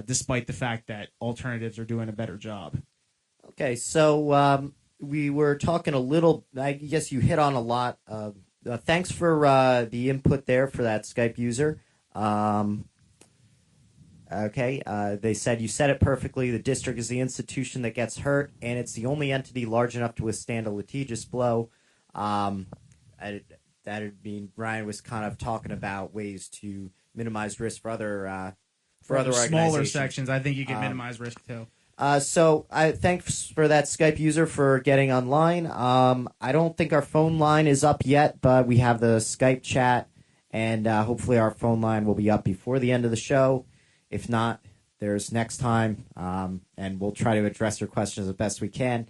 despite the fact that alternatives are doing a better job. Okay, so we were talking a little, I guess you hit on a lot. Thanks for the input there for that Skype user. They said you said it perfectly. The district is the institution that gets hurt, and it's the only entity large enough to withstand a litigious blow. That'd mean Ryan was kind of talking about ways to minimize risk for other smaller sections. I think you can minimize risk too. So thanks for that Skype user for getting online. I don't think our phone line is up yet, but we have the Skype chat, and hopefully our phone line will be up before the end of the show. If not, there's next time, and we'll try to address your questions as best we can.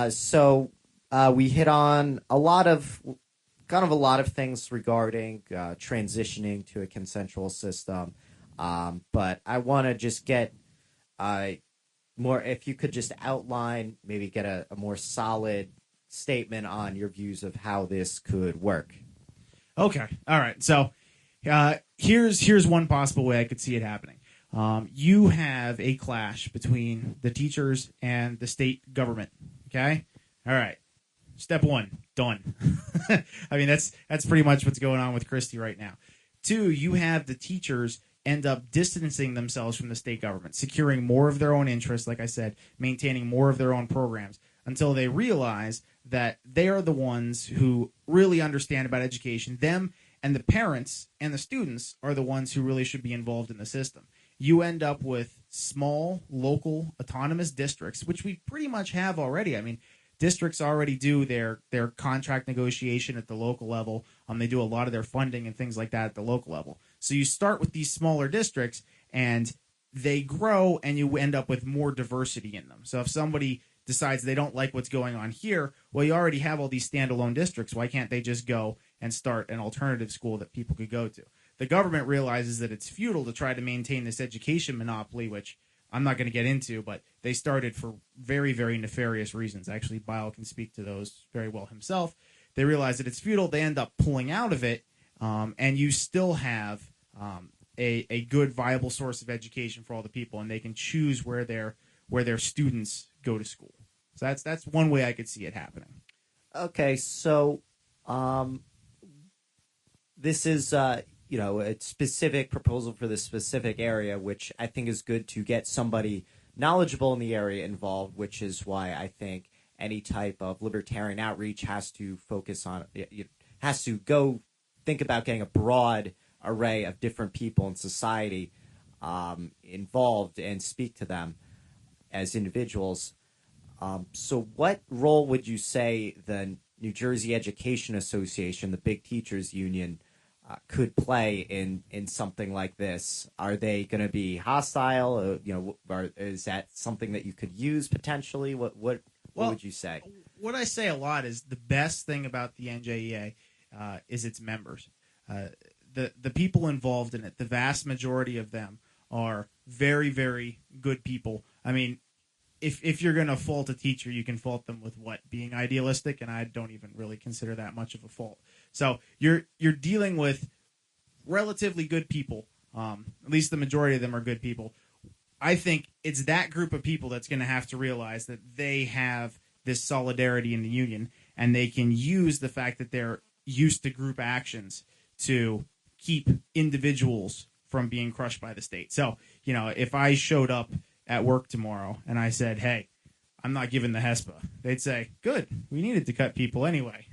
So we hit on a lot of things regarding transitioning to a consensual system, but I want to just get more. If you could just outline, maybe get a more solid statement on your views of how this could work. Okay, all right. So here's one possible way I could see it happening. You have a clash between the teachers and the state government. Okay, all right. Step one, done. I mean, that's pretty much what's going on with Christie right now. Two, you have the teachers end up distancing themselves from the state government, securing more of their own interests, like I said, maintaining more of their own programs, until they realize that they are the ones who really understand about education. Them and the parents and the students are the ones who really should be involved in the system. You end up with small, local, autonomous districts, which we pretty much have already. I mean, districts already do their contract negotiation at the local level. They do a lot of their funding and things like that at the local level. So you start with these smaller districts, and they grow, and you end up with more diversity in them. So if somebody decides they don't like what's going on here, well, you already have all these standalone districts. Why can't they just go and start an alternative school that people could go to? The government realizes that it's futile to try to maintain this education monopoly, which I'm not going to get into, but they started for very, very nefarious reasons. Actually, Bile can speak to those very well himself. They realize that it's futile. They end up pulling out of it, and you still have a good, viable source of education for all the people, and they can choose where their students go to school. So that's one way I could see it happening. Okay, so this is a specific proposal for this specific area, which I think is good to get somebody knowledgeable in the area involved, which is why I think any type of libertarian outreach has to focus on, has to go think about getting a broad array of different people in society involved and speak to them as individuals. So what role would you say the New Jersey Education Association, the big teachers union, could play in something like this? Are they going to be hostile? Is that something that you could use potentially? What would you say? What I say a lot is the best thing about the NJEA is its members. The people involved in it, the vast majority of them are very, very good people. I mean, if you're going to fault a teacher, you can fault them with what? Being idealistic, and I don't even really consider that much of a fault. So you're dealing with relatively good people. At least the majority of them are good people. I think it's that group of people that's going to have to realize that they have this solidarity in the union, and they can use the fact that they're used to group actions to keep individuals from being crushed by the state. So, if I showed up at work tomorrow and I said, hey, I'm not giving the HESPA, they'd say, good, we needed to cut people anyway.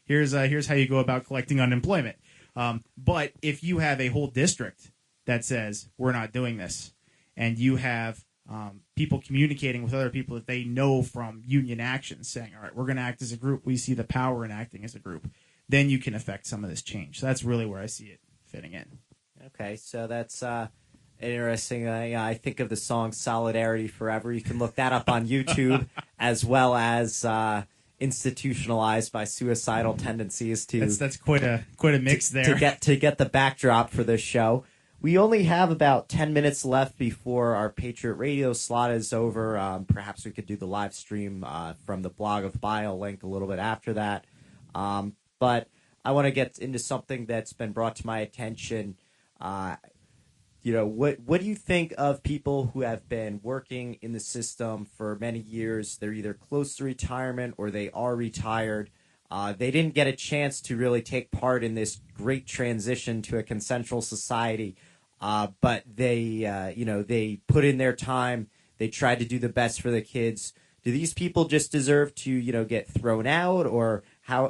Here's how you go about collecting unemployment. But if you have a whole district that says we're not doing this, and you have people communicating with other people that they know from union actions saying, all right, we're going to act as a group, we see the power in acting as a group, then you can affect some of this change. So that's really where I see it fitting in. Okay, so that's interesting. I think of the song Solidarity Forever. You can look that up on YouTube, as well as Institutionalized by Suicidal Tendencies. That's quite a mix there. To get the backdrop for this show. We only have about 10 minutes left before our Patriot Radio slot is over. Perhaps we could do the live stream from the blog of Bio link a little bit after that. But I want to get into something that's been brought to my attention. What do you think of people who have been working in the system for many years? They're either close to retirement or they are retired. They didn't get a chance to really take part in this great transition to a consensual society, but they put in their time. They tried to do the best for the kids. Do these people just deserve to, get thrown out, or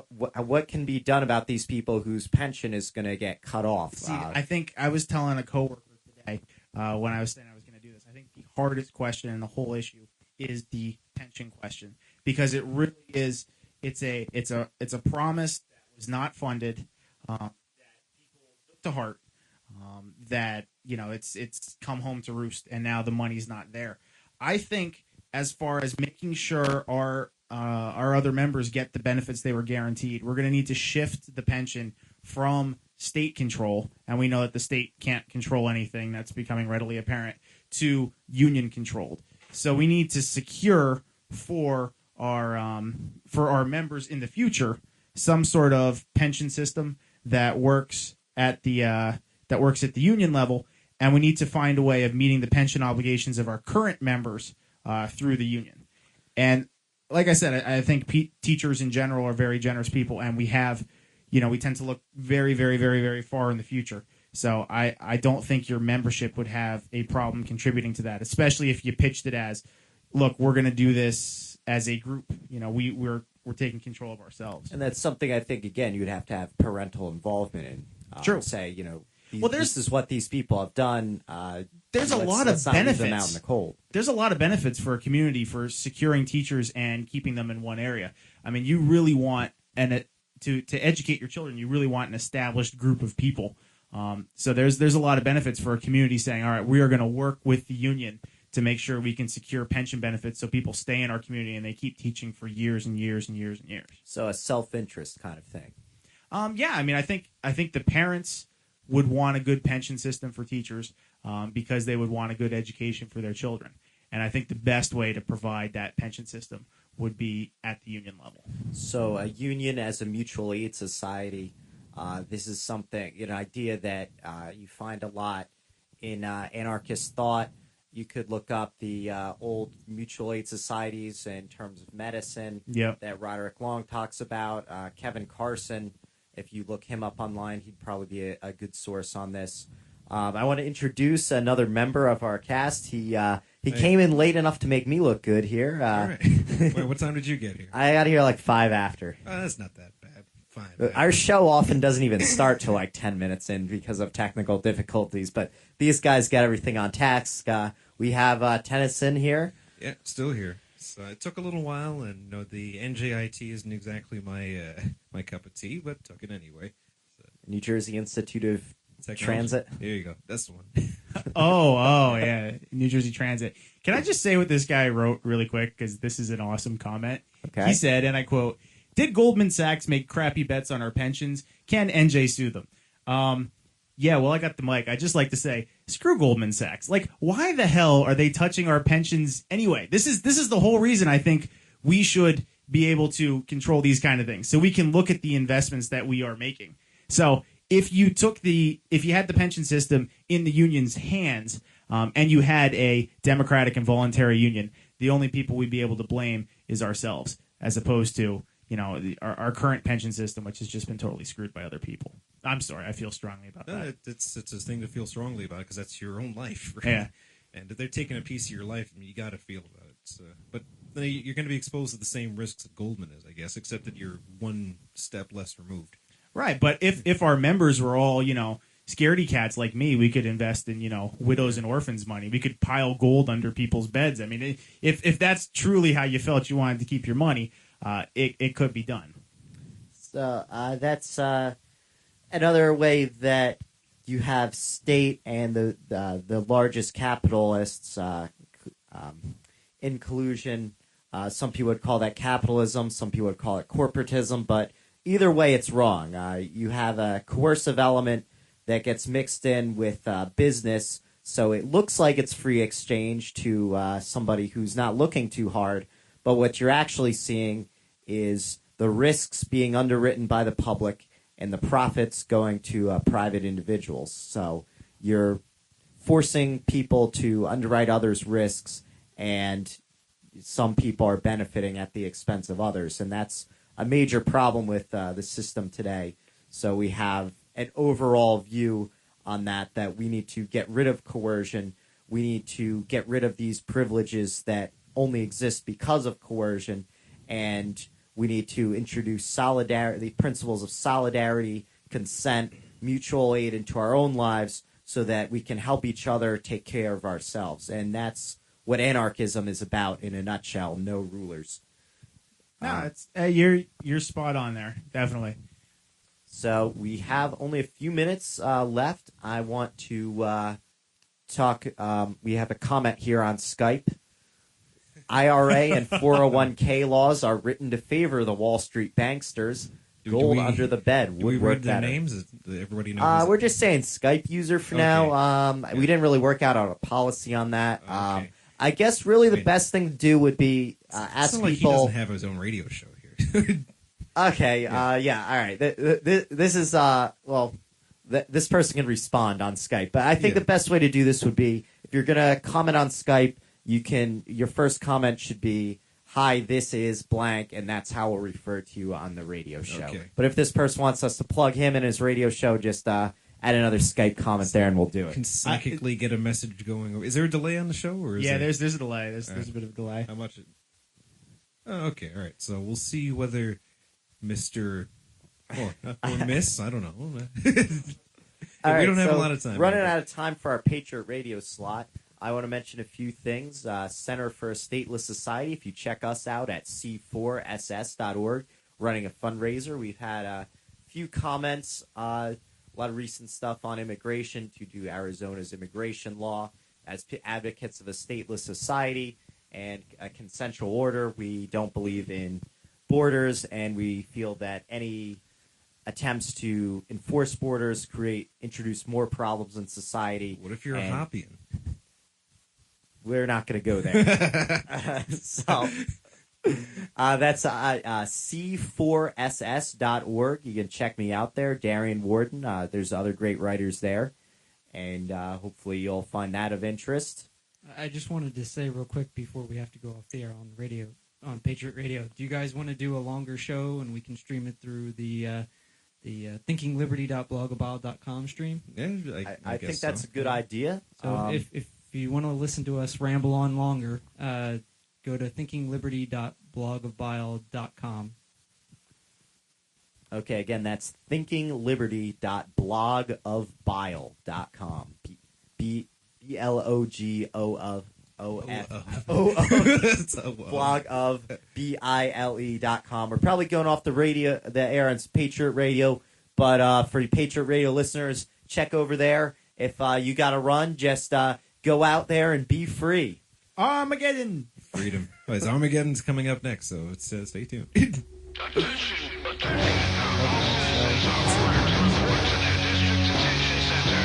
what can be done about these people whose pension is going to get cut off? See, I think I was telling a coworker today when I was saying I was going to do this. I think the hardest question in the whole issue is the pension question, because it really is. It's a promise that was not funded, that people took to heart, that it's come home to roost, and now the money's not there. I think as far as making sure our other members get the benefits they were guaranteed, we're going to need to shift the pension from state control, and we know that the state can't control anything. That's becoming readily apparent, to union controlled. So we need to secure for our members in the future some sort of pension system that works at the union level, and we need to find a way of meeting the pension obligations of our current members through the union. And like I said, I think teachers in general are very generous people, and we tend to look very, very, very, very far in the future. So I don't think your membership would have a problem contributing to that, especially if you pitched it as, look, we're going to do this as a group. We're taking control of ourselves. And that's something I think, again, you'd have to have parental involvement in. True. Say, this is what these people have done. There's a lot of benefits. Them out in the cold. There's a lot of benefits for a community for securing teachers and keeping them in one area. I mean, you really want to educate your children. You really want an established group of people. So there's a lot of benefits for a community saying, all right, we are going to work with the union to make sure we can secure pension benefits so people stay in our community and they keep teaching for years and years and years and years. So a self-interest kind of thing. Yeah, I mean, I think the parents would want a good pension system for teachers because they would want a good education for their children. And I think the best way to provide that pension system would be at the union level. So a union as a mutual aid society, this is something, an idea that you find a lot in anarchist thought. You could look up the old mutual aid societies in terms of medicine that Roderick Long talks about. Kevin Carson, if you look him up online, he'd probably be a good source on this. I want to introduce another member of our cast. He came in late enough to make me look good here. All right. Wait, what time did you get here? I got here like 5 after. That's not that bad. Fine. Our show often doesn't even start till like 10 minutes in because of technical difficulties, but these guys got everything on task. We have Tennyson here. Yeah, still here. So it took a little while, and the NJIT isn't exactly my cup of tea, but took it anyway. So. New Jersey Institute of Transit. There you go. That's the one. Oh, yeah. New Jersey Transit. Can I just say what this guy wrote really quick, because this is an awesome comment. Okay. He said, and I quote, "Did Goldman Sachs make crappy bets on our pensions? Can NJ sue them?" Yeah, well, I got the mic. I just like to say, screw Goldman Sachs. Like, why the hell are they touching our pensions anyway? This is the whole reason I think we should be able to control these kind of things, so we can look at the investments that we are making. So if you had the pension system in the union's hands, and you had a democratic and voluntary union, the only people we'd be able to blame is ourselves, as opposed to our current pension system, which has just been totally screwed by other people. I'm sorry, I feel strongly about that. It's a thing to feel strongly about because that's your own life. Right? Yeah. And if they're taking a piece of your life, you got to feel about it. So, but then you're going to be exposed to the same risks that Goldman is, I guess, except that you're one step less removed. Right, but if our members were all, scaredy cats like me, we could invest in, widows and orphans money. We could pile gold under people's beds. I mean, if that's truly how you felt you wanted to keep your money, it could be done. So that's another way that you have state and the largest capitalists in collusion. Some people would call that capitalism. Some people would call it corporatism. But either way, it's wrong. You have a coercive element that gets mixed in with business, so it looks like it's free exchange to somebody who's not looking too hard. But what you're actually seeing is the risks being underwritten by the public and the profits going to private individuals. So you're forcing people to underwrite others' risks, and some people are benefiting at the expense of others. And that's a major problem with the system today. So we have an overall view on that we need to get rid of coercion. We need to get rid of these privileges that only exist because of coercion, and we need to introduce solidarity, principles of solidarity, consent, mutual aid into our own lives so that we can help each other take care of ourselves. And that's what anarchism is about in a nutshell, no rulers. No, it's you're spot on there, definitely. So we have only a few minutes left. I want to talk. We have a comment here on Skype. IRA and 401k laws are written to favor the Wall Street banksters. Gold under the bed. Do we read their names? Everybody knows. We're just saying Skype user for now. We didn't really work out a policy on that. Okay. I guess really the best thing to do would be ask people. Like he doesn't have his own radio show here. Okay. Yeah. All right. This is this person can respond on Skype, but I think the best way to do this would be if you're gonna comment on Skype, your first comment should be, "Hi, this is blank," and that's how we'll refer to you on the radio show. Okay. But if this person wants us to plug him in his radio show, just add another Skype comment there, and we'll do it. Can psychically get a message going. Is there a delay on the show? Or there's a delay. There's a bit of a delay. How much? Oh, okay, all right. So we'll see whether Mr. or Miss, I don't know. We don't have a lot of time. Running out of time for our Patriot Radio slot. I want to mention a few things. Center for a Stateless Society, if you check us out at c4ss.org, running a fundraiser. We've had a few comments, a lot of recent stuff on immigration to do Arizona's immigration law. As advocates of a stateless society and a consensual order, we don't believe in borders, and we feel that any attempts to enforce borders introduce more problems in society. What if you're a Hoppian? We're not going to go there. That's c4ss.org. You can check me out there, Darian Warden. There's other great writers there, and hopefully you'll find that of interest. I just wanted to say real quick before we have to go off the air on radio, on Patriot Radio, do you guys want to do a longer show and we can stream it through the thinkingliberty.blogabile.com stream? Yeah, I think that's a good idea. So if you want to listen to us ramble on longer, go to thinkingliberty.blogabile.com. Okay, again, that's thinkingliberty.blogofbile.com. BLOGOOF. Blog of BILE.com. We're probably going off the air on Patriot Radio, but for you Patriot Radio listeners, check over there. If you got to run, just go out there and be free. Armageddon! Freedom. Well, Armageddon's coming up next, so stay tuned. Attention, attention. All personnel, all workers, and their district detention centers.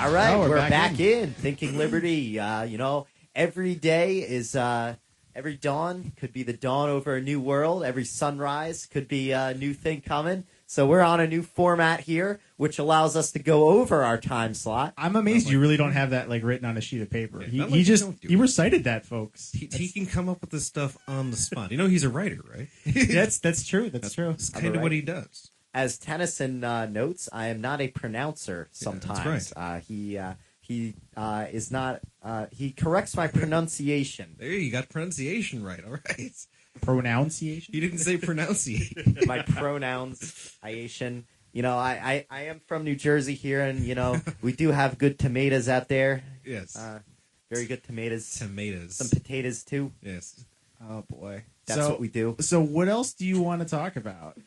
All right, Oh, we're we're back back in Thinking Liberty. Every day is every dawn could be the dawn over a new world. Every sunrise could be a new thing coming. So we're on a new format here, which allows us to go over our time slot. I'm amazed you really don't have that like written on a sheet of paper. Yeah, He just recited that, folks. He can come up with this stuff on the spot. You know, he's a writer, right? That's true. That's true. That's kind of what he does. As Tennyson notes, I am not a pronouncer. Sometimes that's he is not. He corrects my pronunciation. There, you got pronunciation right. All right. Pronunciation. He didn't say pronunciate. My pronunciation. You know, I am from New Jersey here, and you know we do have good tomatoes out there. Yes. Very good tomatoes. Tomatoes. Some potatoes too. Yes. Oh boy. That's what we do. So what else do you want to talk about?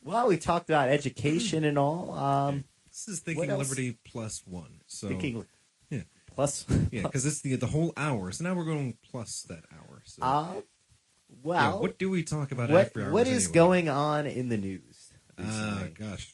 Well, we talked about education and all. This is Thinking Liberty plus one. So Thinking yeah. plus. Yeah, because it's the whole hour. So now we're going plus that hour. So Well, yeah, what do we talk about after hours? What is anyway? going on in the news? Gosh.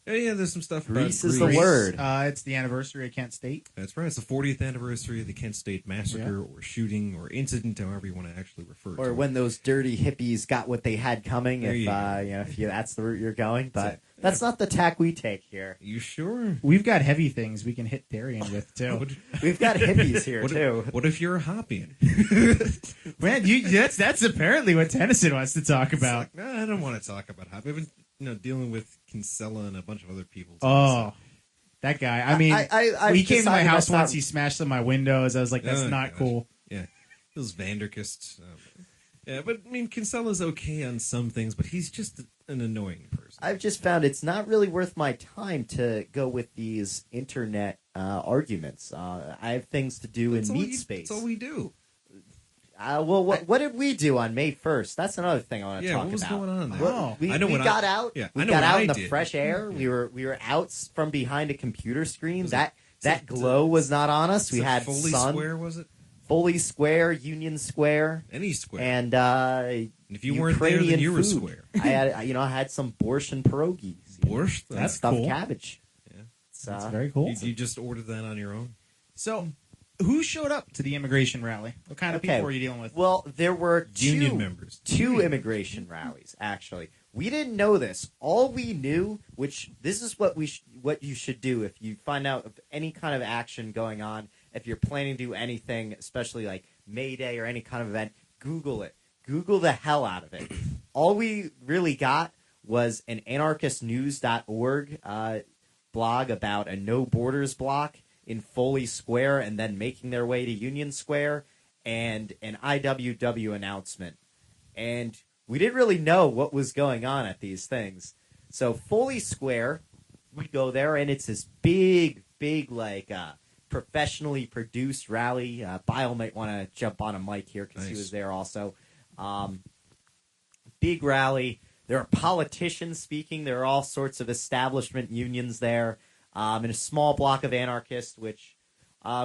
Yeah, there's some stuff about Greece is the word. It's the anniversary of Kent State. That's right. It's the 40th anniversary of the Kent State massacre or shooting or incident, however you want to actually refer to it. Or when those dirty hippies got what they had coming, There if you if that's the route you're going. But it. that's not the tack we take here. You sure? We've got heavy things we can hit Darian with too. We've got hippies here too. What if you're a Hoppian? Man, that's apparently what Tennyson wants to talk about. Like, I don't want to talk about Hop. I've been dealing with Kinsella and a bunch of other people. Oh, that guy. I mean, he came to my house once. He smashed some of my windows. I was like, that's not cool. Yeah, those Vanderkists. Yeah, but I mean, Kinsella's okay on some things, but he's just an annoying person. I've just found it's not really worth my time to go with these internet arguments. I have things to do in meat space. That's all we do. Well, what did we do on May 1st? That's another thing I want to talk about. What was going on there? Oh. We got out. Yeah, we got out in the fresh air. We were out from behind a computer screen. That glow was not on us. We had Foley sun. Square, was it? Foley Square, Union Square, any square. And if you weren't there, then you were square. I had some borscht and pierogies. Borscht? That's stuffed cool. cabbage. Yeah, that's very cool. You just ordered that on your own? So, who showed up to the immigration rally? What kind of people were you dealing with? Well, there were union members. Two immigration rallies, actually. We didn't know this. All we knew, which this is what you should do if you find out of any kind of action going on, if you're planning to do anything, especially like May Day or any kind of event, Google it. Google the hell out of it. All we really got was an anarchistnews.org blog about a no borders block in Foley Square and then making their way to Union Square, and an IWW announcement. And we didn't really know what was going on at these things. So Foley Square, we go there, and it's this big, like professionally produced rally. Bile might want to jump on a mic here because he was there also. Big rally. There are politicians speaking. There are all sorts of establishment unions there. In a small block of anarchists, which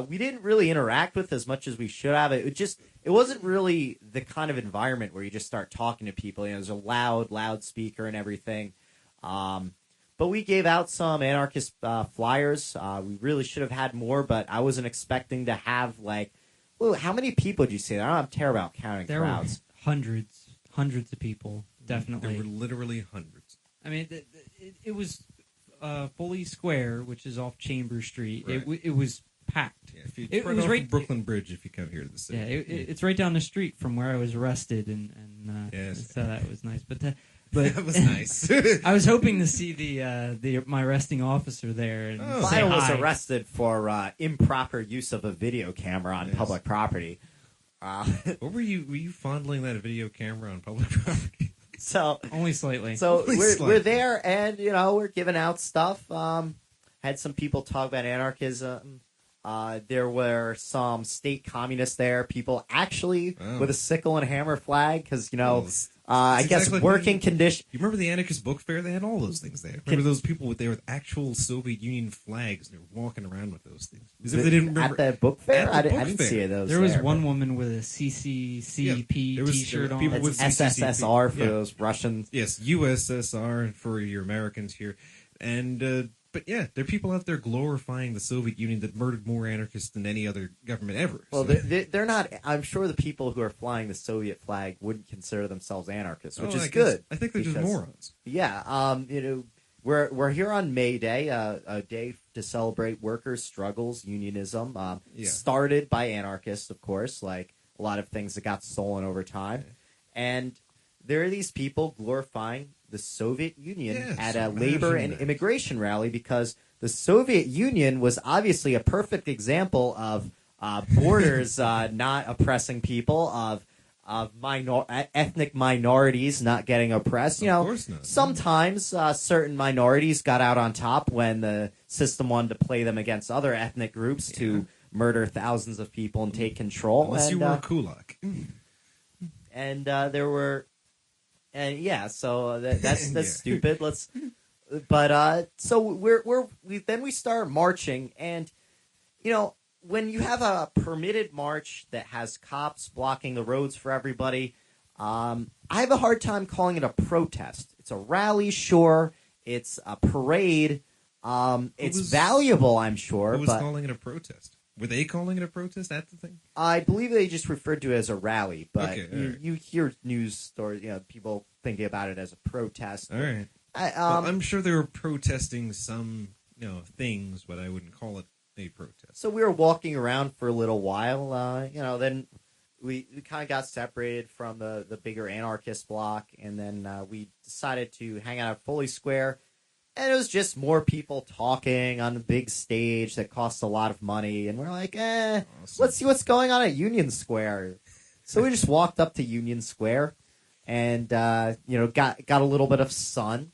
we didn't really interact with as much as we should have. It wasn't really the kind of environment where you just start talking to people. There's a loud speaker and everything. But we gave out some anarchist flyers. We really should have had more, but I wasn't expecting to have how many people did you say? I'm terrible about counting crowds. Were hundreds of people, definitely. There were literally hundreds. I mean, it was Foley Square, which is off Chambers Street. Right. It was packed. Yeah, if it was right Brooklyn Bridge if you come here to the city. Yeah, it's right down the street from where I was arrested, and yes. so that was nice. But that was nice. I was hoping to see my arresting officer there. And say Bile was hi. arrested for improper use of a video camera on public property. What were you fondling that video camera on public property? So only slightly. So we're there, and we're giving out stuff. Had some people talk about anarchism. There were some state communists there. People actually with a sickle and hammer flag, because I guess working condition. You remember the anarchist book fair? They had all those things there. Remember those people there with actual Soviet Union flags? They were walking around with those things. As if they didn't remember at the book fair. I didn't fair. see those. There was one woman with a CCCP T-shirt on. People with SSSR for those Russians. Yes, USSR for your Americans here, and But yeah, there are people out there glorifying the Soviet Union that murdered more anarchists than any other government ever. Well, So- they're not. I'm sure the people who are flying the Soviet flag wouldn't consider themselves anarchists, which Oh, is I guess- good. I think they're just because- morons. Yeah, we're here on May Day, a day to celebrate workers' struggles, unionism. Yeah. Started by anarchists, of course, like a lot of things that got stolen over time. And there are these people glorifying the Soviet Union Yes, at a imagine labor and that. immigration rally because the Soviet Union was obviously a perfect example of borders not oppressing people, of ethnic minorities not getting oppressed. You Of know, course not. sometimes certain minorities got out on top when the system wanted to play them against other ethnic groups to murder thousands of people and take control. Unless and, you were a kulak. and there were, and yeah, so that's Yeah. stupid. So we start marching, and you know, when you have a permitted march that has cops blocking the roads for everybody, I have a hard time calling it a protest. It's a rally, sure. It's a parade. It's valuable, I'm sure. Who was but calling it a protest? Were they calling it a protest at the thing? I believe they just referred to it as a rally. But Okay, all right. you hear news stories, people thinking about it as a protest. All right. I, I'm sure they were protesting some, things, but I wouldn't call it a protest. So we were walking around for a little while. Then we kind of got separated from the bigger anarchist block, and then we decided to hang out at Foley Square. And it was just more people talking on the big stage that costs a lot of money. And we're like, Awesome. let's see what's going on at Union Square. So we just walked up to Union Square and, got a little bit of sun.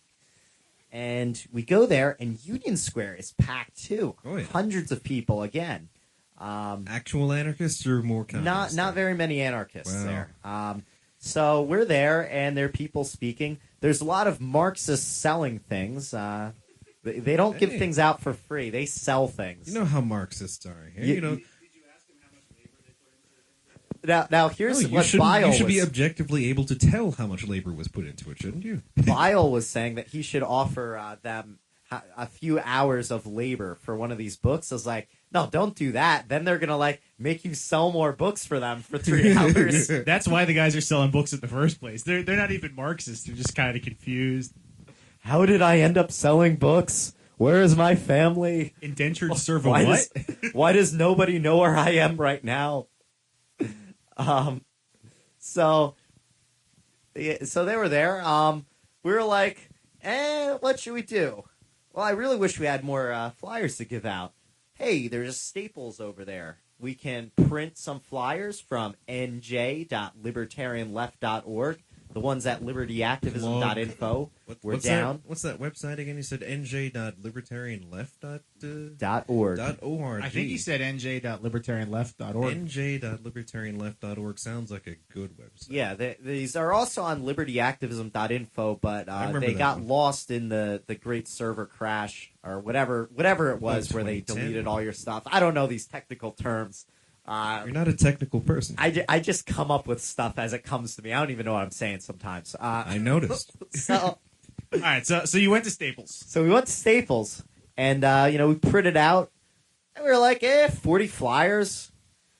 And we go there, and Union Square is packed too. Oh, yeah. Hundreds of people again. Actual anarchists or more communists? Not very many anarchists Wow. there. So we're there, and there are people speaking. There's a lot of Marxists selling things. They don't give Hey. things out for free. They sell things. You know how Marxists are. Here. You- Now here's you what should Bile be was. objectively able to tell how much labor was put into it, shouldn't you? Bile was saying that he should offer them a few hours of labor for one of these books. I was like, no, don't do that. Then they're gonna make you sell more books for them for 3 hours. That's why the guys are selling books in the first place. They're not even Marxists. They're just kind of confused. How did I end up selling books? Where is my family? Indentured serve a Why what? why does nobody know where I am right now? So they were there. We were like, what should we do? Well, I really wish we had more flyers to give out. Hey, there's Staples over there. We can print some flyers from nj.libertarianleft.org. The ones at libertyactivism.info. We're what's down. What's that website again? You said nj.libertarianleft.org. .org. I think he said nj.libertarianleft.org. nj.libertarianleft.org sounds like a good website. Yeah, these are also on libertyactivism.info, but remember they that got one. lost in the great server crash or whatever it was where they 2010. deleted all your stuff. I don't know these technical terms. You're not a technical person. I just come up with stuff as it comes to me. I don't even know what I'm saying sometimes. I noticed. So, All right, so you went to Staples. so we went to Staples, and we printed out, and we were like, 40 flyers.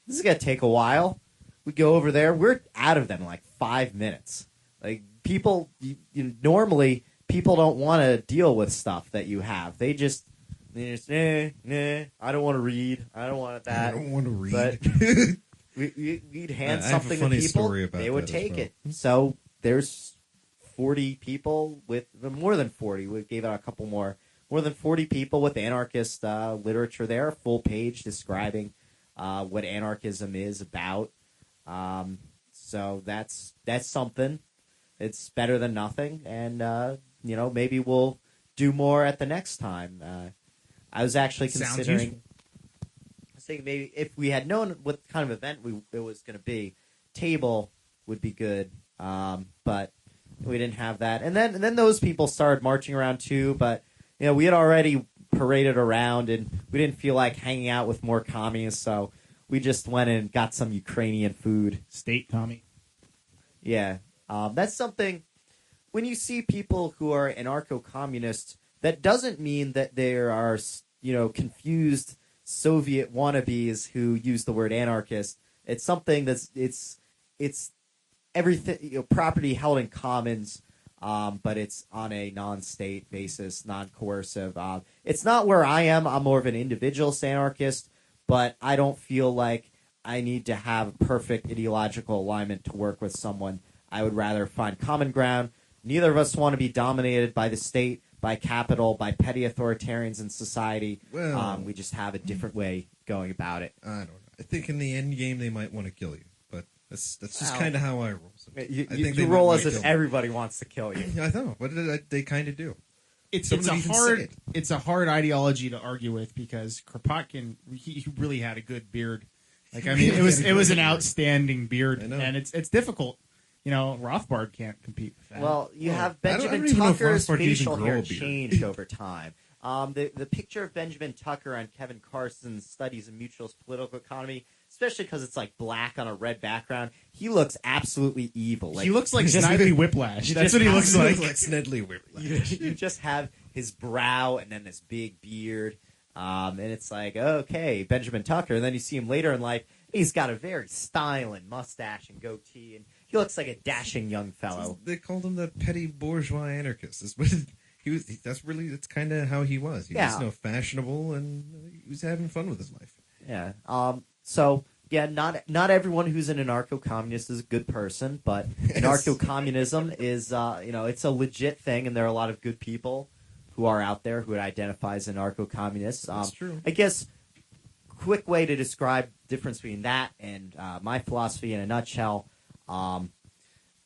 This is gonna take a while. We go over there. We're out of them in like 5 minutes. Like people, normally people don't want to deal with stuff that you have. They just, I don't want to read. I don't want that. I don't want to read. But we'd hand I have a something funny to people, story about they would that as take well. it. So there's 40 people with more than 40. We gave out a couple more. More than 40 people with anarchist literature there, full page describing what anarchism is about. So that's something. It's better than nothing, and maybe we'll do more at the next time. I was actually Sounds considering. useful. I was thinking maybe if we had known what kind of event it was going to be, table would be good. But we didn't have that, and then those people started marching around too. But we had already paraded around, and we didn't feel like hanging out with more communists, so we just went and got some Ukrainian food. State, Tommy. Yeah, that's something. When you see people who are anarcho-communists, That doesn't mean that there are, confused Soviet wannabes who use the word anarchist. It's something it's everything, property held in commons, but it's on a non-state basis, non-coercive. It's not where I am. I'm more of an individualist anarchist, but I don't feel like I need to have perfect ideological alignment to work with someone. I would rather find common ground. Neither of us want to be dominated by the state, by capital, by petty authoritarians in society. Well, we just have a different way going about it. I don't know. I think in the end game they might want to kill you, but that's just kind of how I roll. You roll as if everybody wants to kill you. I know, but they kind of do. It's a hard ideology to argue with because Kropotkin he really had a good beard. Like I mean, it was an outstanding beard, and it's difficult. Rothbard can't compete with that. Well, you have Benjamin Tucker's facial hair changed over time. The picture of Benjamin Tucker on Kevin Carson's Studies in Mutualist Political Economy, especially because it's like black on a red background, he looks absolutely evil. He looks like Snidely Whiplash. That's what he looks like. Like Snidely Whiplash. You just have his brow and then this big beard. And it's like, okay, Benjamin Tucker. And then you see him later in life. He's got a very styling mustache and goatee, and he looks like a dashing young fellow. They called him the petty bourgeois anarchist. That's kind of how he was. He was fashionable, and he was having fun with his life. Yeah. So yeah, not everyone who's an anarcho-communist is a good person, but anarcho-communism is it's a legit thing, and there are a lot of good people who are out there who would identify as anarcho-communists. That's true. I guess quick way to describe the difference between that and my philosophy in a nutshell.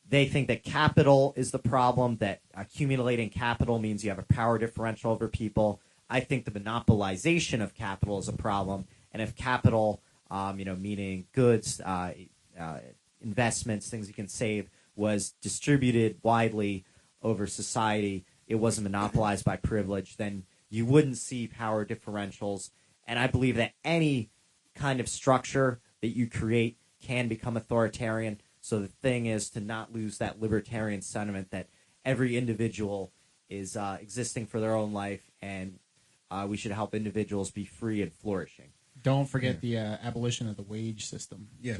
They think that capital is the problem, that accumulating capital means you have a power differential over people. I think the monopolization of capital is a problem, and if capital, meaning goods, investments, things you can save, was distributed widely over society, it wasn't monopolized by privilege, then you wouldn't see power differentials. And I believe that any kind of structure that you create can become authoritarian. So the thing is to not lose that libertarian sentiment that every individual is existing for their own life, and we should help individuals be free and flourishing. Don't forget the abolition of the wage system. Yeah.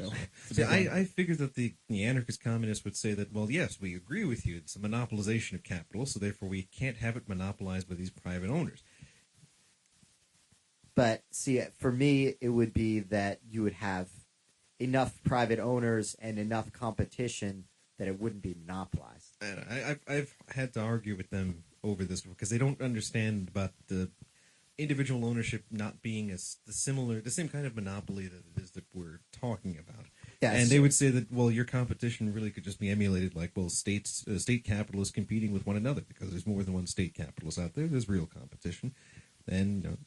So, I figured that the anarchist communists would say that, well, yes, we agree with you. It's a monopolization of capital, so therefore we can't have it monopolized by these private owners. But, see, for me, it would be that you would have enough private owners and enough competition that it wouldn't be monopolized. And I've had to argue with them over this because they don't understand about the individual ownership not being the same kind of monopoly that it is that we're talking about. Yes. And they would say that, well, your competition really could just be emulated like, well, state capitalists competing with one another because there's more than one state capitalist out there. There's real competition. And,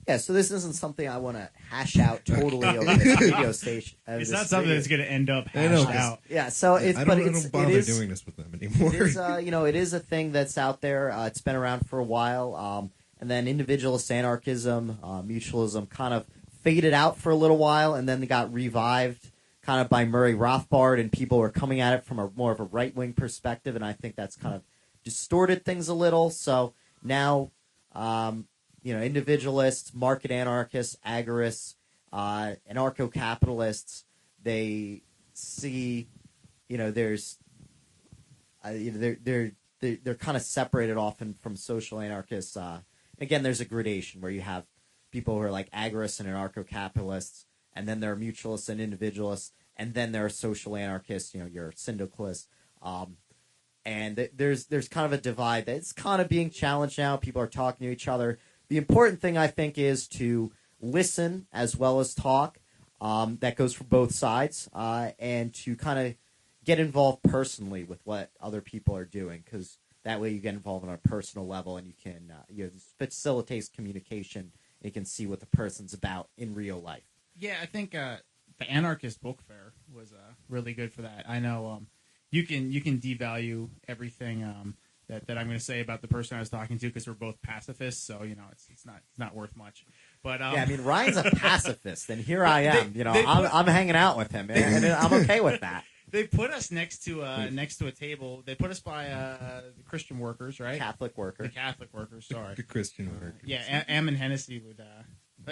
yeah, so this isn't something I want to hash out totally over this radio station. It's not something that's going to end up hashed out. Yeah, so it's I don't bother doing this with them anymore. It is, it is a thing that's out there. It's been around for a while. And then individualist anarchism, mutualism kind of faded out for a little while, and then they got revived kind of by Murray Rothbard, and people were coming at it from more of a right-wing perspective, and I think that's kind of distorted things a little. So now, individualists, market anarchists, agorists, anarcho-capitalists, they see, there's, they're kind of separated often from social anarchists. Again, there's a gradation where you have people who are like agorists and anarcho-capitalists, and then there are mutualists and individualists, and then there are social anarchists, your syndicalists. And there's kind of a divide that's kind of being challenged now. People are talking to each other. The important thing, I think, is to listen as well as talk. That goes for both sides, and to kind of get involved personally with what other people are doing, because that way you get involved on a personal level, and you can facilitates communication, and you can see what the person's about in real life. Yeah, I think the Anarchist Book Fair was really good for that. I know you can devalue everything that I'm going to say about the person I was talking to because we're both pacifists, so it's not worth much. But yeah, I mean, Ryan's a pacifist, and here I am. I'm hanging out with him, and I'm okay with that. They put us next to a table. They put us by the Christian workers, right? Catholic worker. The Catholic workers. Sorry. The Christian worker. Yeah, Ammon Hennessy would.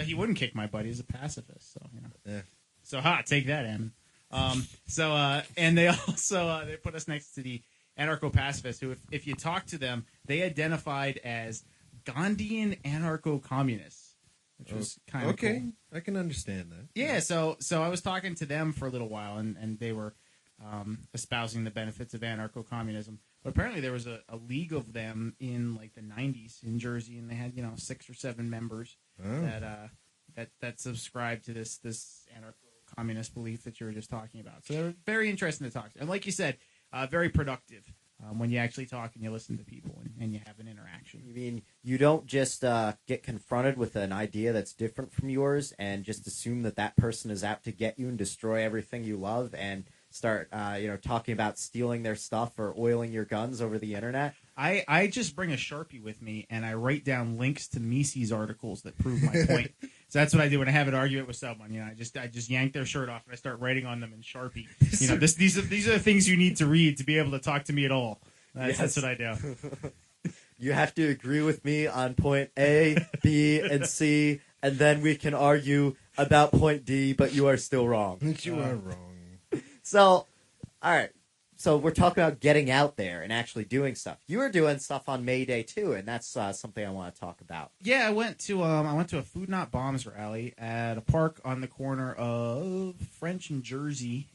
He wouldn't kick my butt. He's a pacifist, so Yeah. So take that, Ammon. And they also they put us next to the anarcho-pacifists, who, if you talk to them, they identified as Gandhian anarcho-communists, which was kind of okay. cool. I can understand that. Yeah, so I was talking to them for a little while, and they were espousing the benefits of anarcho-communism. But apparently there was a league of them in like the 90s in Jersey, and they had 6 or 7 members that subscribed to this anarcho-communist belief that you were just talking about. So they were very interesting to talk to, and like you said, very productive when you actually talk and you listen to people and you have an interaction. You mean you don't just get confronted with an idea that's different from yours and just assume that person is out to get you and destroy everything you love and start talking about stealing their stuff or oiling your guns over the internet? I just bring a Sharpie with me and I write down links to Mises articles that prove my point. So that's what I do when I have an argument with someone. I just yank their shirt off and I start writing on them in Sharpie. These are the things you need to read to be able to talk to me at all. That's what I do. You have to agree with me on point A, B, and C, and then we can argue about point D, but you are still wrong. You are wrong. So, all right. So we're talking about getting out there and actually doing stuff. You were doing stuff on May Day too, and that's something I want to talk about. Yeah, I went to a Food Not Bombs rally at a park on the corner of French and Jersey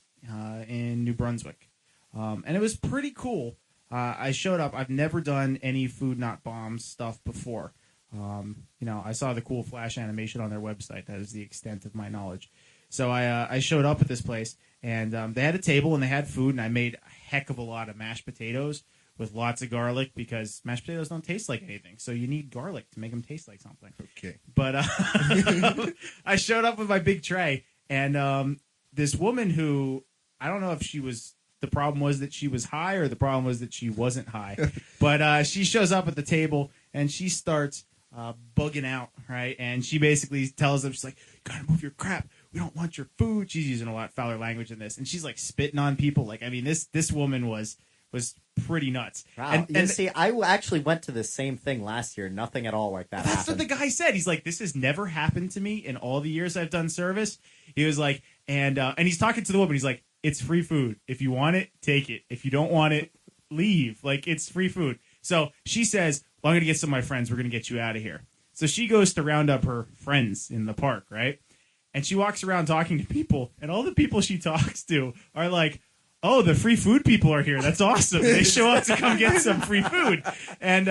in New Brunswick, and it was pretty cool. I showed up. I've never done any Food Not Bombs stuff before. I saw the cool flash animation on their website. That is the extent of my knowledge. So I showed up at this place, and they had a table and they had food, and I made a heck of a lot of mashed potatoes with lots of garlic because mashed potatoes don't taste like anything. So you need garlic to make them taste like something. Okay. But I showed up with my big tray, and this woman who, I don't know if the problem was that she was high or the problem was that she wasn't high. But she shows up at the table, and she starts bugging out, right? And she basically tells them, she's like, gotta move your crap. We don't want your food. She's using a lot fouler language in this. And she's like spitting on people. Like, I mean, this woman was pretty nuts. Wow. And see, I actually went to the same thing last year. Nothing at all like that That's happened. what the guy said. He's like, this has never happened to me in all the years I've done service. He was like, and he's talking to the woman. He's like, it's free food. If you want it, take it. If you don't want it, leave. Like, it's free food. So she says, well, I'm going to get some of my friends. We're going to get you out of here. So she goes to round up her friends in the park, right? And she walks around talking to people, and all the people she talks to are like, oh, the free food people are here. That's awesome. They show up to come get some free food. And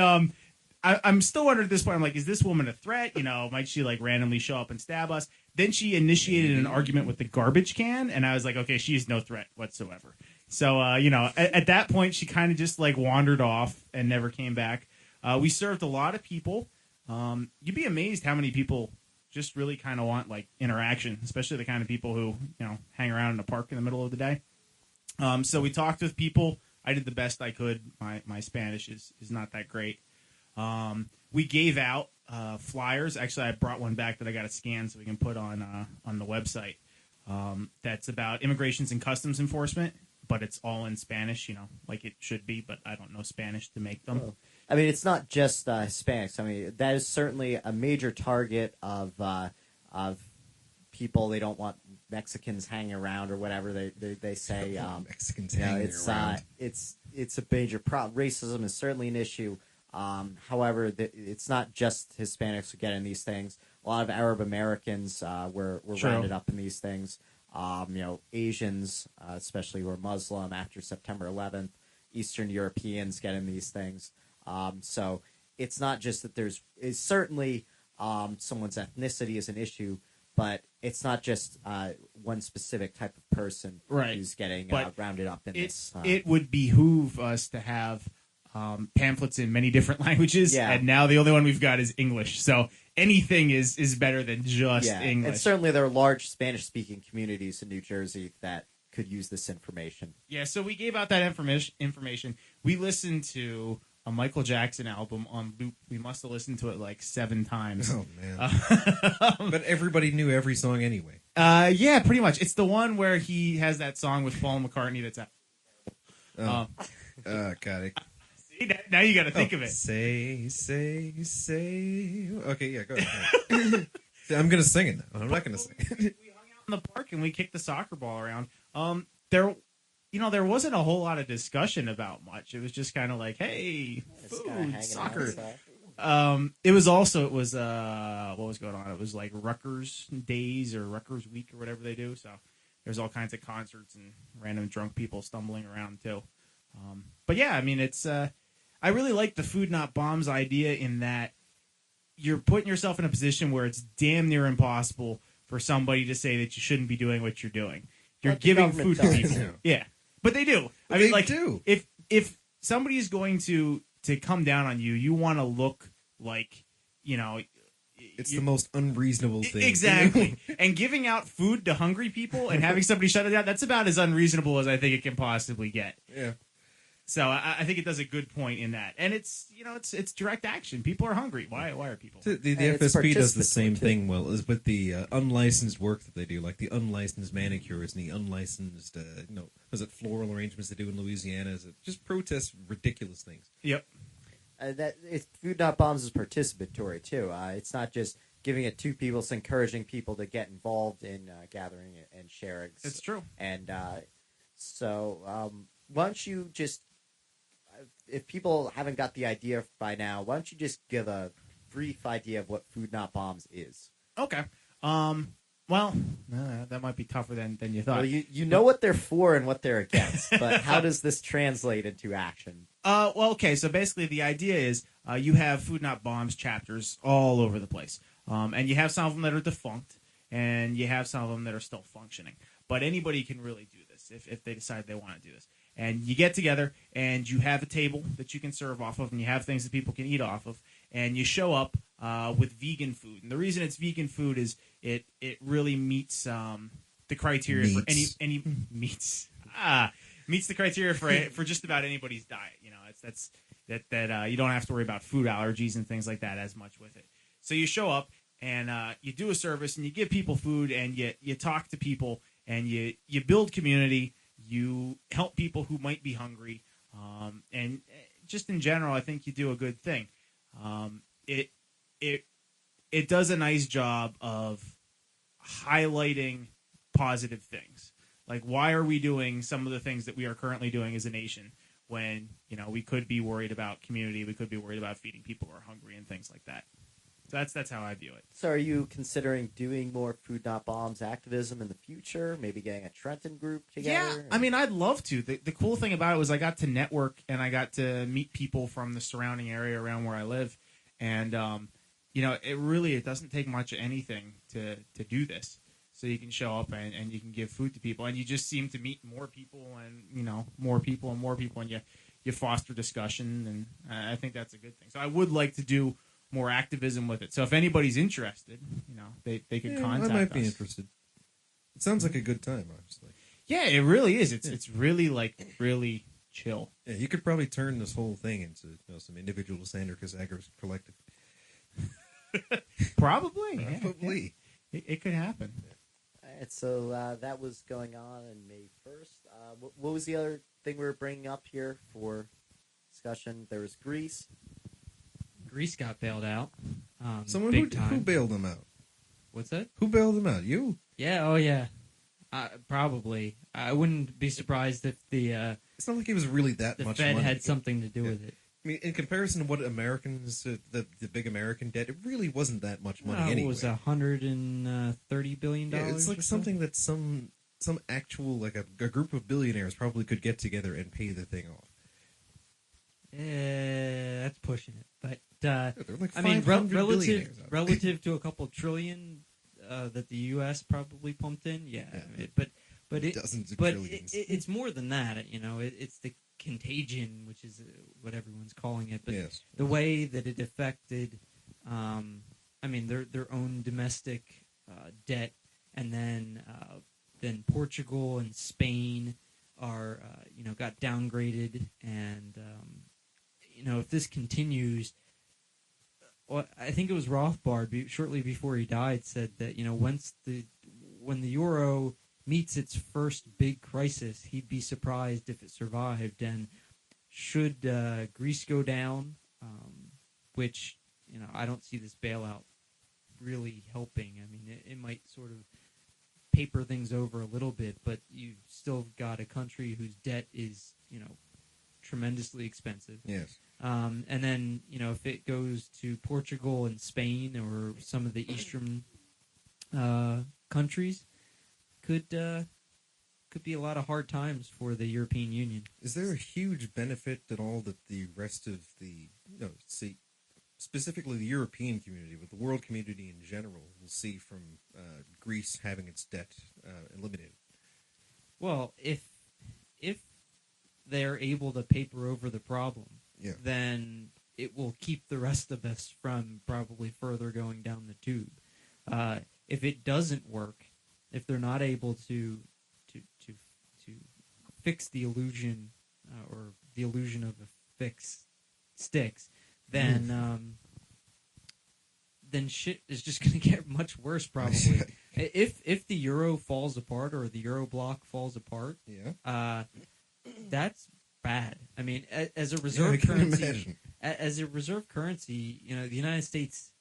I'm still wondering at this point, I'm like, is this woman a threat? Might she like randomly show up and stab us? Then she initiated an argument with the garbage can, and I was like, okay, she is no threat whatsoever. So, at that point, she kind of just like wandered off and never came back. We served a lot of people. You'd be amazed how many people just really kind of want like interaction, especially the kind of people who, hang around in a park in the middle of the day. So we talked with people. I did the best I could. My Spanish is not that great. We gave out flyers. Actually, I brought one back that I got to scan so we can put on the website. That's about immigrations and customs enforcement, but it's all in Spanish, like it should be, but I don't know Spanish to make them. Oh. I mean, it's not just Hispanics. I mean, that is certainly a major target of people. They don't want Mexicans hanging around or whatever they say. Mexicans hanging around. It's a major problem. Racism is certainly an issue. However, it's not just Hispanics who get in these things. A lot of Arab Americans were rounded up in these things. Asians, especially who are Muslim after September 11th. Eastern Europeans get in these things. So it's not just that it's certainly someone's ethnicity is an issue, but it's not just one specific type of person who's getting rounded up in this. It would behoove us to have pamphlets in many different languages, and now the only one we've got is English. So anything is better than just English. And certainly there are large Spanish-speaking communities in New Jersey that could use this information. Yeah, so we gave out that information. We listened to a Michael Jackson album on loop. We must have listened to it like 7 times. Oh, man. But everybody knew every song anyway. Yeah, pretty much. It's the one where he has that song with Paul McCartney. That's Oh, got it. see, now you got to think Oh, of it. Say. Okay, yeah, go ahead. I'm gonna sing it now. I'm not gonna sing it. We hung out in the park and we kicked the soccer ball around. There wasn't a whole lot of discussion about much. It was just kind of like, hey, Just kinda hanging food, out soccer. and stuff. It was what was going on? It was like Rutgers Days or Rutgers Week or whatever they do. So there's all kinds of concerts and random drunk people stumbling around too. But yeah, I mean, it's I really like the Food Not Bombs idea in that you're putting yourself in a position where it's damn near impossible for somebody to say that you shouldn't be doing what you're doing. You're But the giving government food to does. people. Yeah, but they do. But I mean, they like, do. if somebody is going to come down on you, you want to look like, It's the most unreasonable thing. exactly. And giving out food to hungry people and having somebody shut it down, that's about as unreasonable as I think it can possibly get. Yeah. So I think it does a good point in that. And it's direct action. People are hungry. Why are people? The And it's FSP does the participatory, same too. thing well as with the unlicensed work that they do, like the unlicensed manicures and the unlicensed, was it floral arrangements they do in Louisiana? Is it just protest ridiculous things? Yep. Food Not Bombs is participatory too. It's not just giving it to people; it's encouraging people to get involved in gathering and sharing. It's true. And why don't you just, if people haven't got the idea by now, why don't you just give a brief idea of what Food Not Bombs is? Okay. Well, that might be tougher than you thought. Well, you know what they're for and what they're against, but how does this translate into action? Well, okay. So basically, the idea is you have Food Not Bombs chapters all over the place, and you have some of them that are defunct, and you have some of them that are still functioning. But anybody can really do this if they decide they want to do this. And you get together, and you have a table that you can serve off of, and you have things that people can eat off of, and you show up with vegan food. And the reason it's vegan food is it really meets the criteria for any meets the criteria for just about anybody's diet. That you don't have to worry about food allergies and things like that as much with it. So you show up and you do a service and you give people food and you talk to people and you build community. You help people who might be hungry, and just in general, I think you do a good thing. It does a nice job of highlighting positive things. Like, why are we doing some of the things that we are currently doing as a nation when we could be worried about community, we could be worried about feeding people who are hungry and things like that. So that's how I view it. So are you considering doing more Food Not Bombs activism in the future? Maybe getting a Trenton group together? Yeah, I mean, I'd love to. The cool thing about it was I got to network and I got to meet people from the surrounding area around where I live. And, it doesn't take much of anything to do this. So you can show up and you can give food to people. And you just seem to meet more people and, more people and more people. And you foster discussion. And I think that's a good thing. So I would like to do more activism with it. So if anybody's interested, they could contact us. I might be interested. It sounds like a good time, honestly. Yeah, it really is. It's really really chill. Yeah, you could probably turn this whole thing into some individual Sanders collective. Probably. Yeah. Probably. It could happen. All right, so that was going on May 1st. What was the other thing we were bringing up here for discussion? There was Greece. Greece got bailed out. Someone big who time. bailed them out? What's that? Who bailed them out? You? Yeah. Oh, yeah. Probably. I wouldn't be surprised if the It's not like it was really that much Fed money. had something to do with it. I mean, in comparison to what Americans, the big American debt, it really wasn't that much money anyway. It was $130 billion. Yeah, it's like something that some actual, like a group of billionaires probably could get together and pay the thing off. That's pushing it, but They're like I mean, 500 billionaires out there. relative to a couple trillion that the U.S. probably pumped in, yeah. But Dozens of but trillions. it's more than that. It's the contagion, which is what everyone's calling it. But Yes. the way that it affected, their own domestic debt, and then Portugal and Spain are got downgraded, and if this continues. Well, I think it was Rothbard shortly before he died said that when the euro meets its first big crisis, he'd be surprised if it survived. And should Greece go down, which I don't see this bailout really helping. I mean, it might sort of paper things over a little bit, but you've still got a country whose debt is tremendously expensive. Yes. And then if it goes to Portugal and Spain or some of the eastern countries, could be a lot of hard times for the European Union. Is there a huge benefit at all that the rest of the, specifically the European community, but the world community in general, will see from Greece having its debt eliminated? Well, if they're able to paper over the problem, then it will keep the rest of us from probably further going down the tube. If it doesn't work, if they're not able to fix the illusion or the illusion of a fix sticks, then then shit is just going to get much worse probably. If the euro falls apart or the euro bloc falls apart, that's bad. I mean, as a reserve currency, the United States,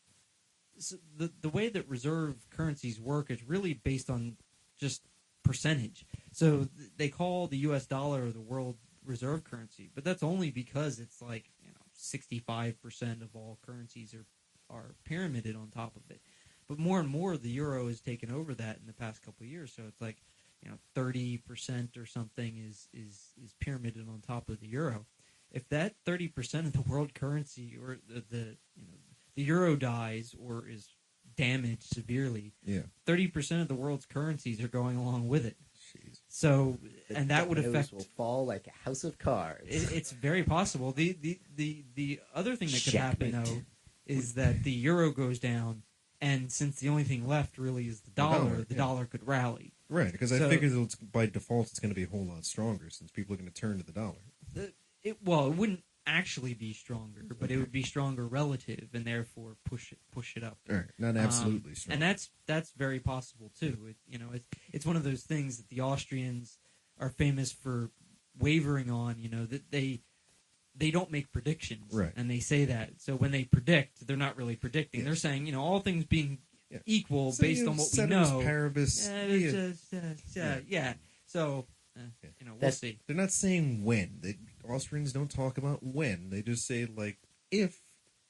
the way that reserve currencies work is really based on just percentage. So they call the U.S. dollar the world reserve currency, but that's only because it's like 65% of all currencies are pyramided on top of it. But more and more, the euro has taken over that in the past couple of years. So it's like 30% or something is pyramided on top of the euro. If that 30% of the world currency or the euro dies or is damaged severely, 30% of the world's currencies are going along with it. Jeez. So, and that would dominoes affect. Will fall like a house of cards. It's very possible. The other thing that could happen though is that the euro goes down, and since the only thing left really is the dollar, the dollar could rally. Right, because I figured by default it's going to be a whole lot stronger since people are going to turn to the dollar. It wouldn't actually be stronger, but it would be stronger relative, and therefore push it up. All right, not absolutely strong. And that's very possible too. It's one of those things that the Austrians are famous for wavering on. That they don't make predictions, right? And they say that. So when they predict, they're not really predicting. Yes. They're saying all things being equal based on what we know. Paribus. So we'll see. They're not saying when. Austrians don't talk about when. They just say like if,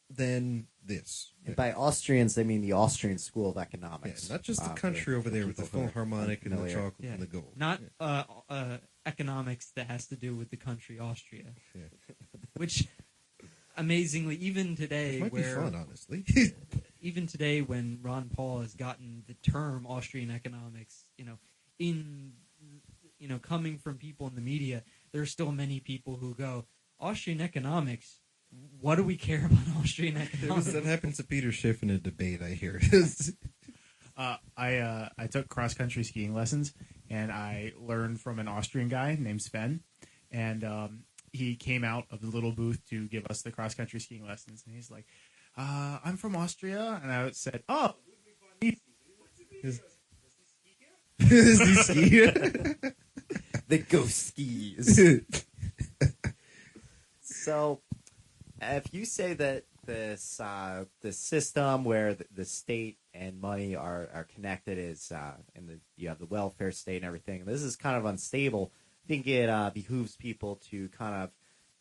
then this. And by Austrians, they mean the Austrian School of Economics. Not just the country over there with the Philharmonic and the chocolate and the gold. Not economics that has to do with the country Austria. Yeah. Which, amazingly, even today, might be fun, honestly. Even today, when Ron Paul has gotten the term Austrian economics, coming from people in the media, there are still many people who go, Austrian economics? What do we care about Austrian economics? That happened to Peter Schiff in a debate, I hear. I took cross-country skiing lessons, and I learned from an Austrian guy named Sven, and he came out of the little booth to give us the cross-country skiing lessons, and he's like, I'm from Austria, and I said, oh, does he ski here? The ghost skis. So, if you say that this system where the state and money are connected is you have the welfare state and everything, this is kind of unstable. I think it behooves people to kind of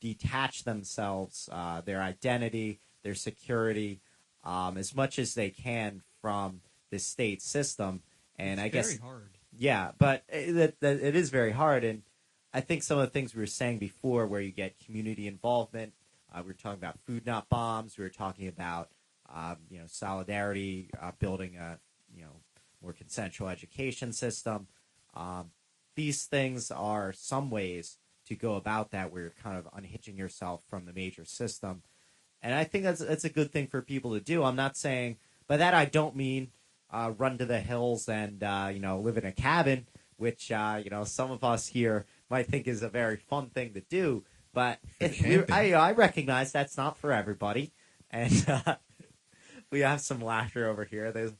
detach themselves, their identity, their security, as much as they can from the state system. And it's I guess very hard. Yeah, but it is very hard, and I think some of the things we were saying before, where you get community involvement, we were talking about food not bombs. We were talking about solidarity, building a more consensual education system. These things are some ways to go about that, where you're kind of unhitching yourself from the major system, and I think that's a good thing for people to do. I'm not saying by that I don't mean run to the hills and live in a cabin, which some of us here might think is a very fun thing to do. But I recognize that's not for everybody, and we have some laughter over here. There's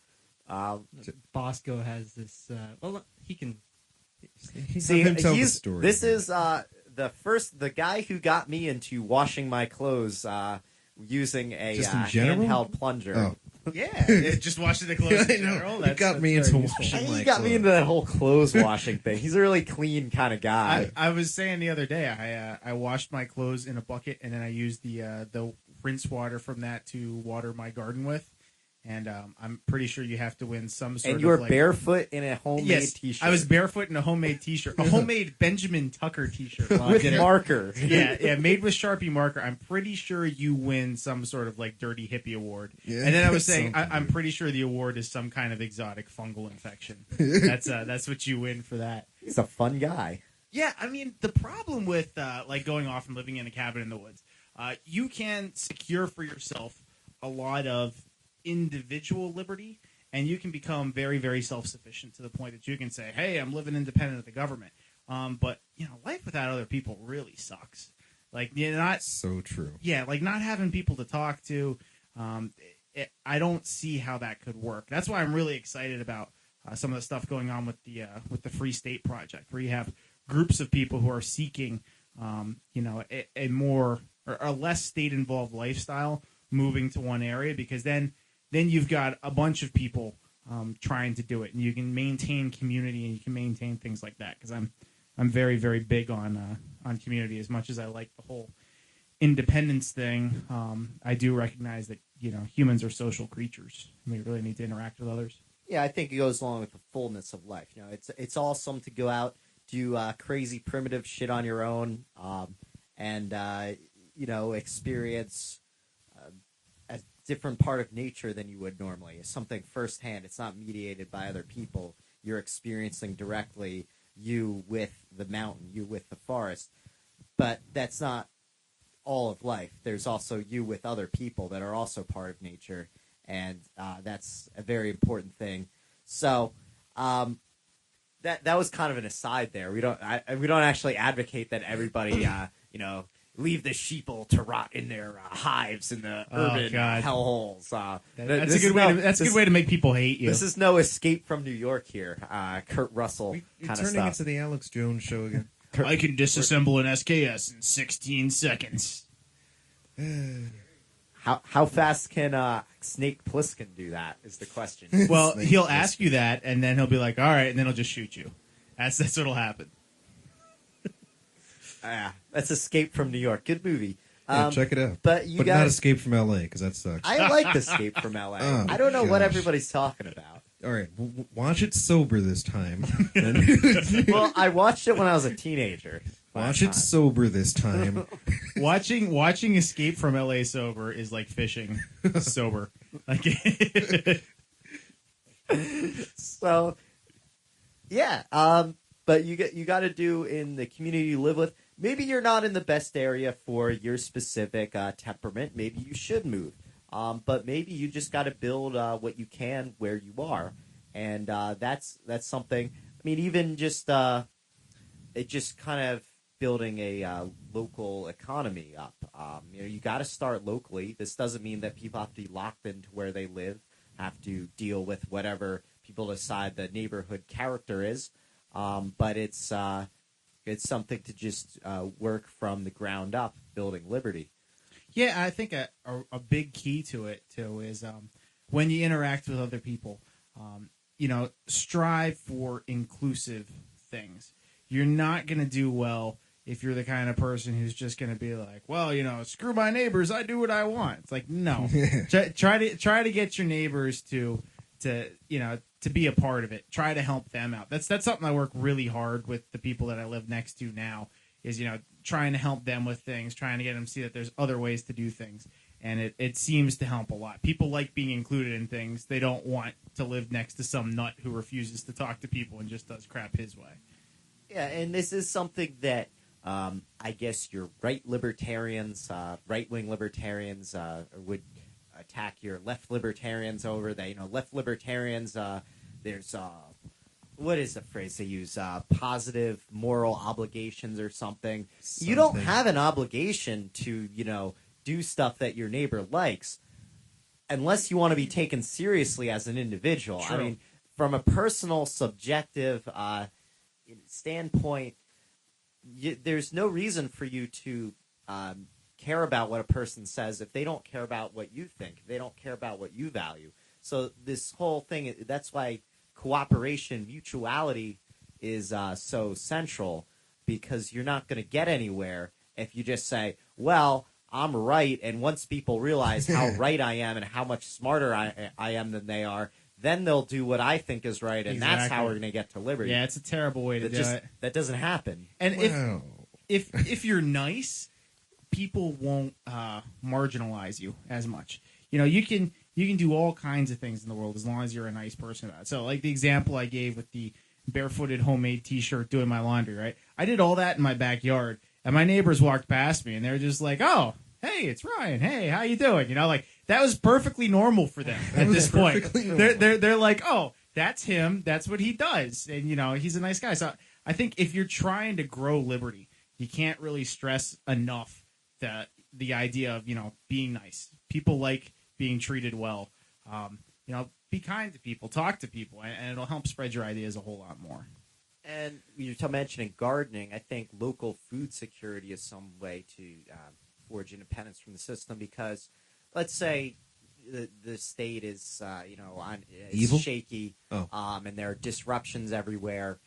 Bosco has this. Well, he can. See, Have him tell the story. this is the guy who got me into washing my clothes using a Just in general? handheld plunger. Oh. Yeah, just washing the clothes I in know. general. He got me into washing And my he got me clothes. into that whole clothes washing thing. He's a really clean kind of guy. I was saying the other day, I washed my clothes in a bucket, and then I used the rinse water from that to water my garden with. And I'm pretty sure you have to win some sort And of you were like, barefoot in a homemade yes, t-shirt. I was barefoot in a homemade t-shirt, a homemade Benjamin Tucker t-shirt while I with did it. marker. Yeah, made with Sharpie marker. I'm pretty sure you win some sort of like dirty hippie award. Yeah, And then I was saying, something. I'm pretty sure the award is some kind of exotic fungal infection. That's what you win for that. He's a fun guy. Yeah, I mean, the problem with like going off and living in a cabin in the woods, you can secure for yourself a lot of individual liberty, and you can become very, very self-sufficient to the point that you can say, hey, I'm living independent of the government. But, life without other people really sucks. Like, So true. yeah, like not having people to talk to, I don't see how that could work. That's why I'm really excited about some of the stuff going on with the Free State Project, where you have groups of people who are seeking, a more or a less state-involved lifestyle moving to one area, because then you've got a bunch of people trying to do it, and you can maintain community and you can maintain things like that. Because I'm very, very big on community. As much as I like the whole independence thing, I do recognize that humans are social creatures, and we really need to interact with others. Yeah, I think it goes along with the fullness of life. It's awesome to go out, do crazy primitive shit on your own, and experience a different part of nature than you would normally. It's something firsthand. It's not mediated by other people. You're experiencing directly you with the mountain, you with the forest. But that's not all of life. There's also you with other people that are also part of nature, and that's a very important thing. So that was kind of an aside there. We don't actually advocate that everybody leave the sheeple to rot in their hives in the urban hellholes. That's a good way to make people hate you. This is no Escape from New York here. Kurt Russell You're kind of turning stuff. into the Alex Jones show again. I can disassemble an SKS in 16 seconds. How fast can Snake Plissken do that is the question. Well, Snake he'll Plissken. ask you that, and then he'll be like, all right, and then he'll just shoot you. That's what'll happen. That's Escape from New York. Good movie. Yeah, check it out. But you not guys, Escape from LA, because that sucks. I like Escape from LA. Oh, I don't know what gosh. everybody's talking about. All right, watch it sober this time. Well, I watched it when I was a teenager. Watch it sober this time. Watching Escape from LA sober is like fishing sober. Like, So, yeah. But you got to do in the community you live with. Maybe you're not in the best area for your specific temperament. Maybe you should move. But maybe you just got to build what you can where you are, and that's something. I mean, even just it just kind of building a local economy up. You got to start locally. This doesn't mean that people have to be locked into where they live, have to deal with whatever people decide the neighborhood character is. But it's something to just work from the ground up, building liberty. yeah, I think a big key to it too is when you interact with other people, strive for inclusive things. You're not going to do well if you're the kind of person who's just going to be like, well, screw my neighbors, I do what I want. It's like, no. Try to get your neighbors to be a part of it. Try to help them out. That's something I work really hard with the people that I live next to now is, trying to help them with things, trying to get them to see that there's other ways to do things. And it seems to help a lot. People like being included in things. They don't want to live next to some nut who refuses to talk to people and just does crap his way. Yeah, and this is something that I guess your right-wing libertarians would attack your left libertarians over. That left libertarians. There's what is the phrase they use? Positive moral obligations or something. You don't have an obligation to do stuff that your neighbor likes. unless you want to be taken seriously as an individual. True. I mean, from a personal, subjective standpoint, there's no reason for you to care about what a person says if they don't care about what you think, if they don't care about what you value. So this whole thing, that's why cooperation, mutuality is so central, because you're not going to get anywhere if you just say, well, I'm right, and once people realize how right I am and how much smarter I am than they are, then they'll do what I think is right, and that's how we're going to get to liberty. Yeah, it's a terrible way to do it. That doesn't happen. And Wow. if you're nice, people won't marginalize you as much. You know, you can do all kinds of things in the world as long as you're a nice person about it. So, like the example I gave with the barefooted homemade T-shirt doing my laundry, right? I did all that in my backyard, and my neighbors walked past me, and they're just like, "Oh, hey, it's Ryan. Hey, how you doing?" You know, like that was perfectly normal for them at this point. They're like, "Oh, that's him. That's what he does," and you know, he's a nice guy. So I think if you're trying to grow liberty, you can't really stress enough the idea of, you know, being nice. People like being treated well. You know, be kind to people, talk to people, and it'll help spread your ideas a whole lot more. And you're mentioning gardening. I think local food security is some way to forge independence from the system, because let's say the state is Evil? shaky, and there are disruptions everywhere.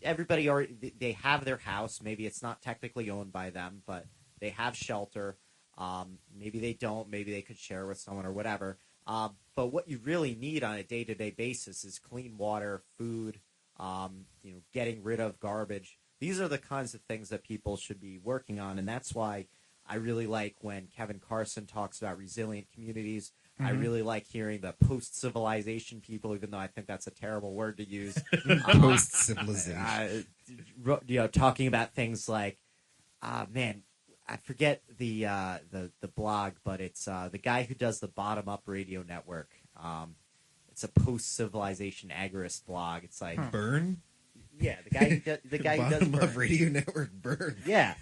Everybody already, they have their house. Maybe it's not technically owned by them, but they have shelter. Maybe they don't. Maybe they could share with someone or whatever. But what you really need on a day-to-day basis is clean water, food, getting rid of garbage. These are the kinds of things that people should be working on, and that's why I really like when Kevin Carson talks about resilient communities. Mm-hmm. I really like hearing the post-civilization people, even though I think that's a terrible word to use. Post-civilization. Talking about things like, I forget the blog, but it's the guy who does the Bottom Up Radio Network. It's a post-civilization agorist blog. It's like Burn. Yeah, the guy who does Bottom Up Burn. Radio Network. Burn. Yeah,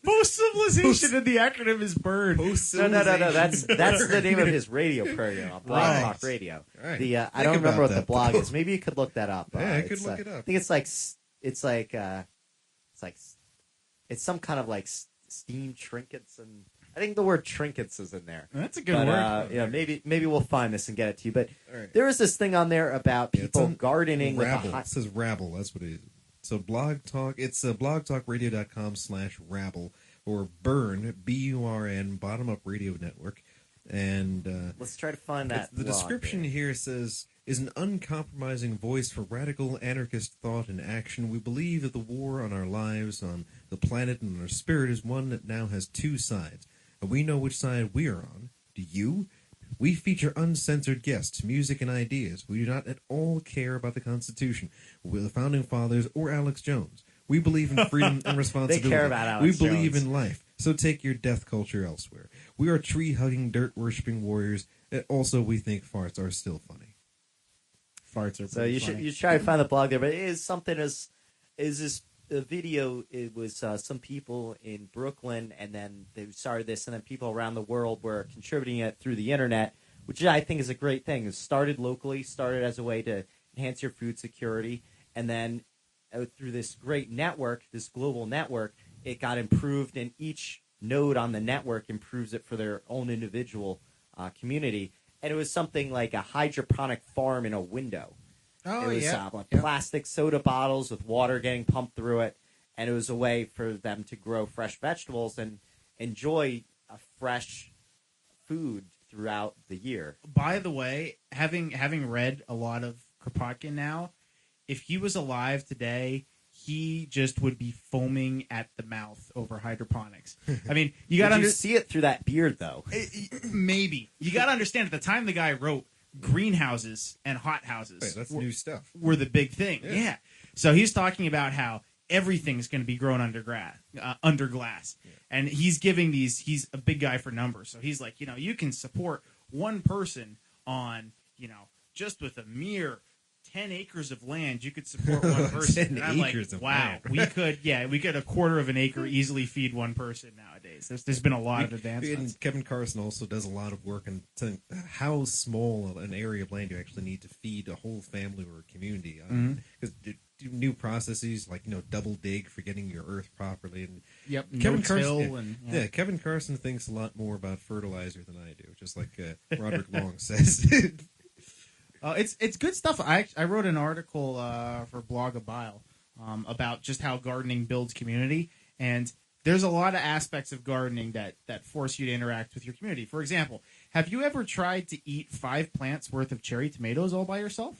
Post-civilization, and the acronym is BURN. No. That's the name of his radio program, Blog Talk Radio. Right. I don't remember what the blog is. Maybe you could look that up. Yeah, I could look it up. I think it's some kind of like steam trinkets, and I think the word trinkets is in there. That's a good word. Maybe we'll find this and get it to you. But right. There was this thing on there about people gardening Rabble. with It says Rabble. That's what it is. So Blog Talk. It's blogtalkradio.com/Rabble or Burn BURN Bottom Up Radio Network. And let's try to find that. The description here says, is an uncompromising voice for radical anarchist thought and action. We believe that the war on our lives, on the planet, and on our spirit is one that now has two sides. And we know which side we are on. Do you? We feature uncensored guests, music, and ideas. We do not at all care about the Constitution, the Founding Fathers, or Alex Jones. We believe in freedom and responsibility. They care about Alex We believe Jones. in life. So take your death culture elsewhere. We are tree-hugging, dirt-worshipping warriors. And also, we think farts are still funny. Farts are so you funny. should try to find the blog there. But it is something as is this a video. It was some people in Brooklyn, and then they started this, and then people around the world were contributing it through the internet, which I think is a great thing. It started locally, started as a way to enhance your food security, and then through this great network, this global network, it got improved, and each node on the network improves it for their own individual community. And it was something like a hydroponic farm in a window. Oh, it was plastic soda bottles with water getting pumped through it, and it was a way for them to grow fresh vegetables and enjoy a fresh food throughout the year. By the way, having read a lot of Kropotkin now, if he was alive today, he just would be foaming at the mouth over hydroponics. I mean, you got to see it through that beard, though. Maybe you got to understand at the time the guy wrote, greenhouses and hothouses. Right, that's new stuff. Were the big thing. Yeah. So he's talking about how everything's going to be grown under glass. Yeah. And he's giving he's a big guy for numbers. So he's like, you can support one person on, just with a mere 10 acres of land, you could support one person. 10 And I'm like, acres of wow, land. we could a quarter of an acre easily feed one person nowadays. There's been a lot of advancements. And Kevin Carson also does a lot of work on how small an area of land you actually need to feed a whole family or a community. Because new processes like double dig for getting your earth properly. And Yep, Kevin no-till Carson, and Kevin Carson thinks a lot more about fertilizer than I do, just like Roderick Long says. It's good stuff. I wrote an article for Blog of Bile about just how gardening builds community, and there's a lot of aspects of gardening that force you to interact with your community. For example, have you ever tried to eat 5 plants worth of cherry tomatoes all by yourself?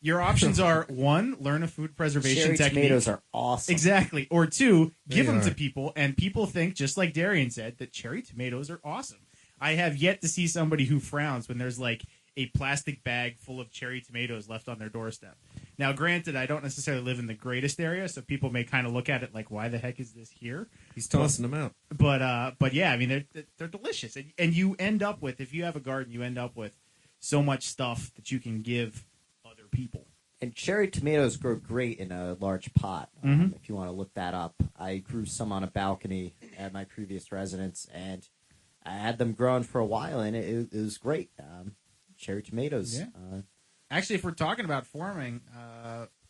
Your options are 1, learn a food preservation Cherry technique. tomatoes are awesome. Exactly. Or 2, give They them to are. people, and people think, just like Darian said, that cherry tomatoes are awesome. I have yet to see somebody who frowns when there's like a plastic bag full of cherry tomatoes left on their doorstep. Now, granted, I don't necessarily live in the greatest area, so people may kind of look at it like, why the heck is this here? He's tossing them out. But yeah, I mean, they're delicious. And you end up with, if you have a garden, you end up with so much stuff that you can give other people. And cherry tomatoes grow great in a large pot. If you want to look that up, I grew some on a balcony at my previous residence, and I had them growing for a while, and it was great. Cherry tomatoes. Yeah. Actually, if we're talking about farming,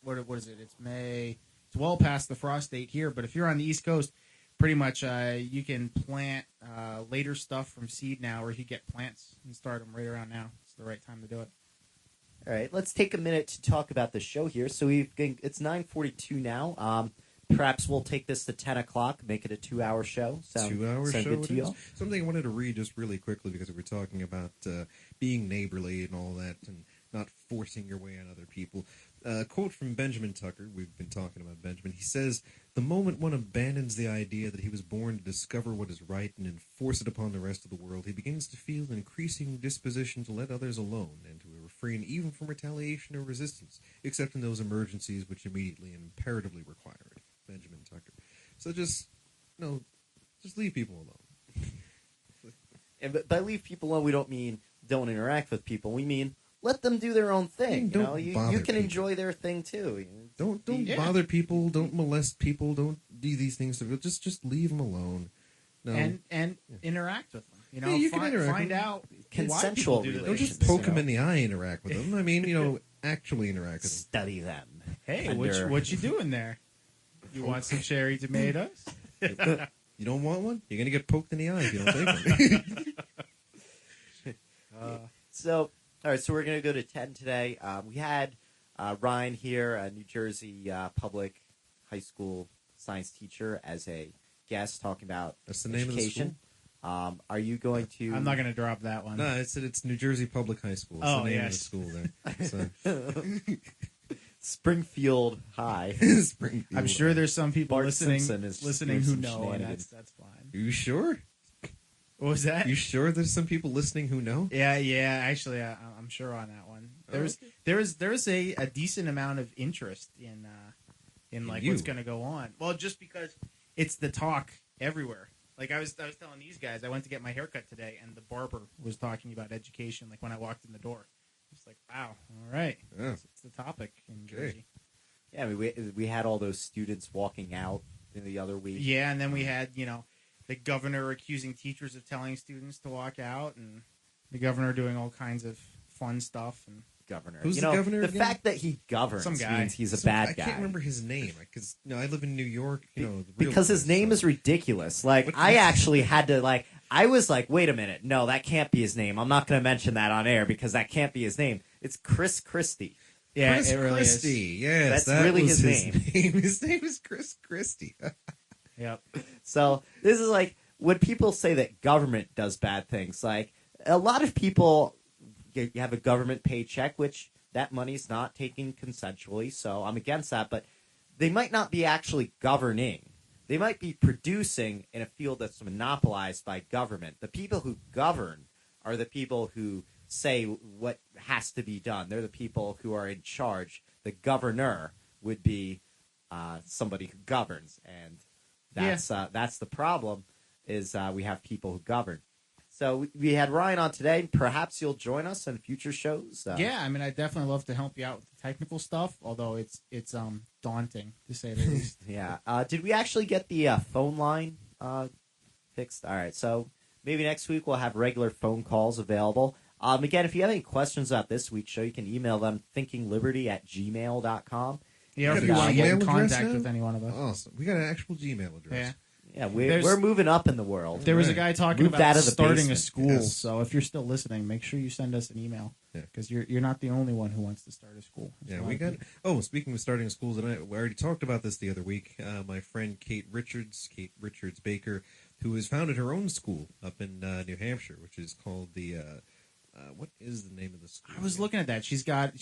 what is it? It's May. It's well past the frost date here, but if you're on the East Coast, pretty much you can plant later stuff from seed now, or you get plants and start them right around now. It's the right time to do it. All right, let's take a minute to talk about the show here. So it's 9:42 now. Perhaps we'll take this to 10 o'clock, make it a 2-hour show. Sound 2-hour sound show. good it to is. you? Something I wanted to read just really quickly because we were talking about being neighborly and all that, and not forcing your way on other people. A quote from Benjamin Tucker. We've been talking about Benjamin. He says, "The moment one abandons the idea that he was born to discover what is right and enforce it upon the rest of the world, he begins to feel an increasing disposition to let others alone and to refrain even from retaliation or resistance, except in those emergencies which immediately and imperatively require it." Benjamin Tucker. So just leave people alone. And by leave people alone, we don't mean don't interact with people. We mean let them do their own thing. Don't You bother can people. enjoy their thing too. Don't Yeah. bother people. Don't molest people. Don't do these things. Just leave them alone. No, And interact with them. You know, Yeah, you can find, interact find with them. out Consensual why people do the don't things just they poke do. them in the eye and interact with them. I mean, actually interact with them. Study them. Hey, Under- what you doing there? You want some cherry tomatoes? You don't want one? You're gonna get poked in the eye if you don't take one. So, all right, so we're going to go to 10 today. We had Ryan here, a New Jersey public high school science teacher, as a guest talking about That's the name of the education. Are you going to... I'm not going to drop that one. No, it's New Jersey Public High School. It's Oh, the name yes. of the school there. So, Springfield High. Springfield. I'm sure there's some people Bart listening Simpson is who doing some know, and shenanigans. that's fine. Are you sure? What was that? You sure there's some people listening who know? Yeah. Actually, I'm sure on that one. There's a decent amount of interest in like you. what's going to go on. Well, just because it's the talk everywhere. Like I was telling these guys, I went to get my haircut today, and the barber was talking about education. Like when I walked in the door, it's like, wow, all right, Yeah. it's the topic in Okay. Jersey. Yeah, I mean, we had all those students walking out in the other week. Yeah, and then we had the governor accusing teachers of telling students to walk out, and the governor doing all kinds of fun stuff. And Governor. Who's You the know, governor The again? fact that he governs Some guy. means he's a So, bad I guy. can't remember his name because I live in New York. The real Because his place, name so- is ridiculous. Like, What- I actually had to, I was like, wait a minute. No, that can't be his name. I'm not going to mention that on air because that can't be his name. It's Chris Christie. yeah, Chris it really Christie. Yes, That's that really was his name. His name is Chris Christie. is. Yep. So, this is like, when people say that government does bad things, like, a lot of people, you have a government paycheck, which that money's not taken consensually, so I'm against that, but they might not be actually governing. They might be producing in a field that's monopolized by government. The people who govern are the people who say what has to be done. They're the people who are in charge. The governor would be somebody who governs, and that's the problem. Is we have people who govern. So we had Ryan on today. Perhaps you'll join us in future shows. Yeah, I mean, I definitely love to help you out with the technical stuff, although it's daunting to say the least. Yeah. Did we actually get the phone line fixed? All right. So maybe next week we'll have regular phone calls available. Again, if you have any questions about this week's show, you can email them thinkingliberty@gmail.com. Yeah, if got you a want to get in Gmail address contact now? with any one of us. Awesome. We got an actual Gmail address. Yeah. Yeah, There's- we're moving up in the world. There was a Right. guy talking Moved about out of the starting a basement. school, Yes. so if you're still listening, make sure you send us an email Yeah. because you're not the only one who wants to start a school. There's Yeah, a lot we of got. people. Oh, speaking of starting schools, and we already talked about this the other week. My friend Kate Richards Baker, who has founded her own school up in New Hampshire, which is called the. What is the name of the school? I was looking at that. She's got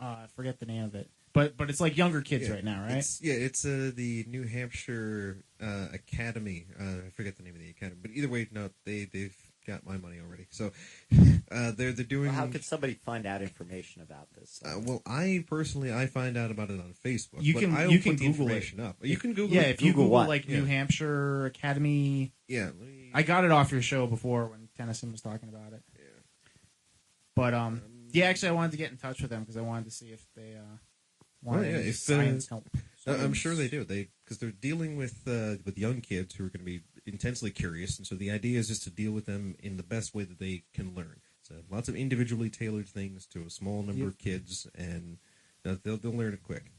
I forget the name of it, but it's like younger kids Yeah, right now, right? It's the New Hampshire Academy. I forget the name of the academy, but either way, no, they've got my money already. So they're doing. Well, how could somebody find out information about this? Well, I personally find out about it on Facebook. You but can- I will you can put the Google it. information up. You can Google Yeah, it. if you Google Google what? like Yeah. New Hampshire Academy, Yeah, let me, I got it off your show before when Tennyson was talking about it. Yeah. But yeah, actually, I wanted to get in touch with them because I wanted to see if they wanted Oh, yeah, any if, science help. I'm sure they do. Because they're dealing with young kids who are going to be intensely curious, and so the idea is just to deal with them in the best way that they can learn. So lots of individually tailored things to a small number Yep. of kids, and they'll learn it quick.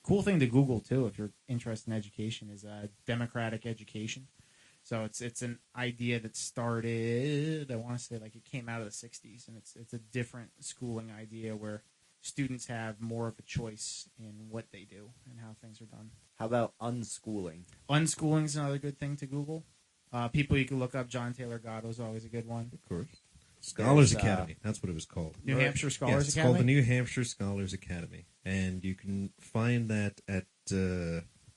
Cool thing to Google too if you're interested in education is democratic education. So it's an idea that started, I want to say like it came out of the 60s, and it's a different schooling idea where students have more of a choice in what they do and how things are done. How about unschooling? Unschooling is another good thing to Google. People you can look up. John Taylor Gatto is always a good one. Of course. Scholars There's, Academy. That's what it was called. New Hampshire Scholars Yes, it's Academy. called the New Hampshire Scholars Academy, and you can find that at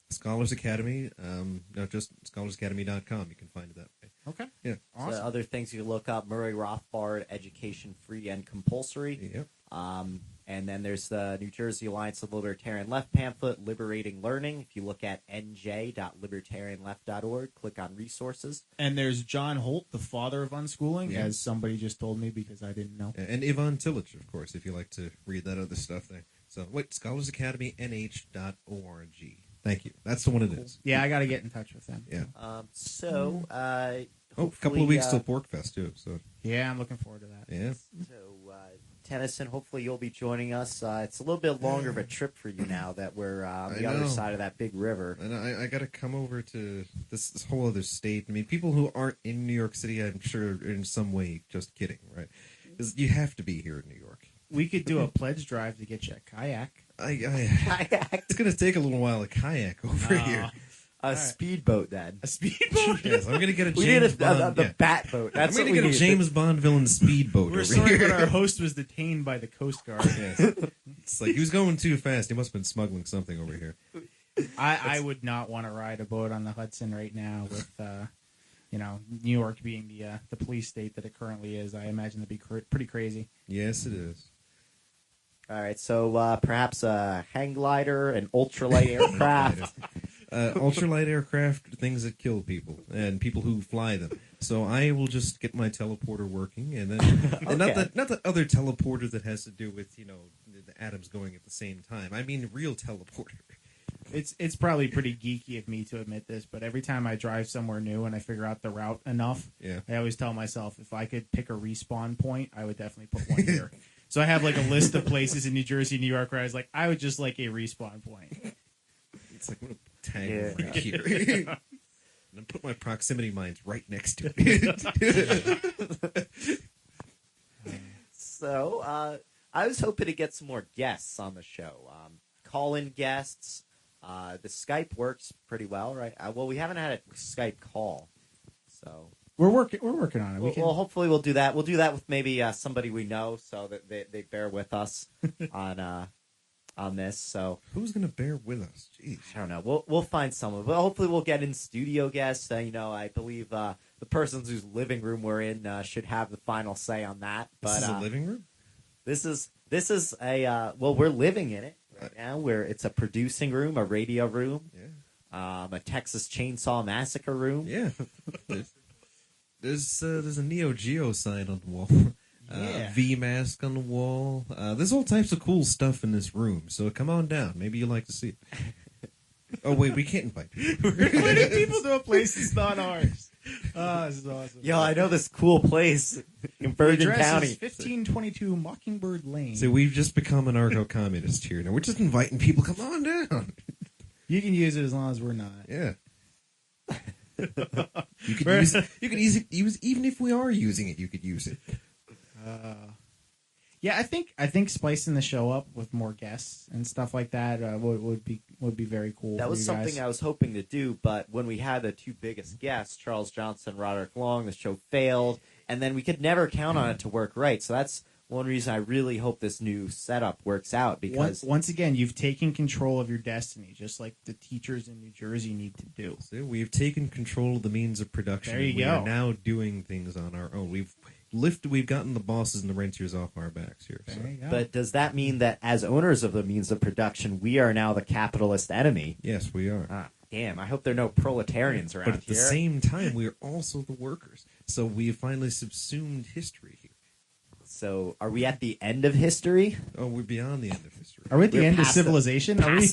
Scholars Academy. No, just scholarsacademy.com. You can find it that way. Okay. Yeah. Awesome. So other things you can look up: Murray Rothbard, education free and compulsory. Yep. And then there's the New Jersey Alliance of Libertarian Left pamphlet, Liberating Learning. If you look at nj.libertarianleft.org, click on resources. And there's John Holt, the father of unschooling, Yeah. as somebody just told me because I didn't know. And Yvonne Tillich, of course, if you like to read that other stuff there. So, wait, scholarsacademynh.org. Thank you. That's the one it is. Yeah, I got to get in touch with them. Yeah. A couple of weeks till Porkfest, too. So, Yeah, I'm looking forward to that. yeah. So, Tennyson, hopefully you'll be joining us. It's a little bit longer of a trip for you now that we're on the I other know. side of that big river. And I got to come over to this whole other state. I mean, people who aren't in New York City, I'm sure, are in some way just kidding, right? Because you have to be here in New York. We could do a pledge drive to get you a kayak. It's going to take a little while to kayak over here. A speedboat, then. A speedboat? Yes, I'm going to get a We need James Bond. the yeah. bat boat. That's I'm what going to we get a need. James Bond villain speedboat We're over sorry, here. but our host was detained by the Coast Guard. Yes. It's like he was going too fast. He must have been smuggling something over here. I would not want to ride a boat on the Hudson right now with, New York being the police state that it currently is. I imagine that'd be pretty crazy. Yes, it is. All right, so perhaps a hang glider, an ultralight aircraft. Ultralight aircraft, things that kill people and people who fly them. So I will just get my teleporter working, and then and not the other teleporter that has to do with the atoms going at the same time. I mean real teleporter. It's probably pretty geeky of me to admit this, but every time I drive somewhere new and I figure out the route enough, Yeah. I always tell myself if I could pick a respawn point, I would definitely put one here. So I have like a list of places in New Jersey, New York, where I was like, I would just like a respawn point. It's like I'm gonna tag Yeah. right here. And then put my proximity mines right next to it. So I was hoping to get some more guests on the show. Call-in guests. The Skype works pretty well, right? Well, we haven't had a Skype call, so We're working on it. well, hopefully we'll do that. We'll do that with maybe somebody we know, so that they bear with us on this. So Who's gonna bear with us? Jeez. I don't know. We'll find someone, but hopefully we'll get in studio guests. I believe the persons whose living room we're in should have the final say on that. But This is a living room? This is a we're living in it right now. Where it's a producing room, a radio room, Yeah. a Texas Chainsaw Massacre room. Yeah. There's a Neo Geo sign on the wall. Yeah. V mask on the wall. There's all types of cool stuff in this room. So come on down. Maybe you'd like to see it. Oh wait, we can't invite people. We're inviting people to a place that's not ours. Oh, this is awesome. Yo, I know this cool place in The Bergen address County. is 1522 Mockingbird Lane. So we've just become anarcho-communist here. Now we're just inviting people. Come on down. You can use it as long as we're not. Yeah. You could use it. You could use even if we are using it. You could use it. Yeah, I think spicing the show up with more guests and stuff like that would be very cool. That for was you something guys. I was hoping to do, but when we had the two biggest guests, Charles Johnson, Roderick Long, the show failed, and then we could never count on it to work right. So that's one reason I really hope this new setup works out, because Once again, you've taken control of your destiny, just like the teachers in New Jersey need to do. So we've taken control of the means of production. There you we go. are now doing things on our own. We've gotten the bosses and the rentiers off our backs here. So. There you go. but does that mean that as owners of the means of production, we are now the capitalist enemy? Yes, we are. Ah, damn, I hope there are no proletarians around But at the here. same time, we are also the workers. So we have finally subsumed history here. So are we at the end of history? Oh, we're beyond the end of history. Are we at the We're end of past the- civilization? Are we?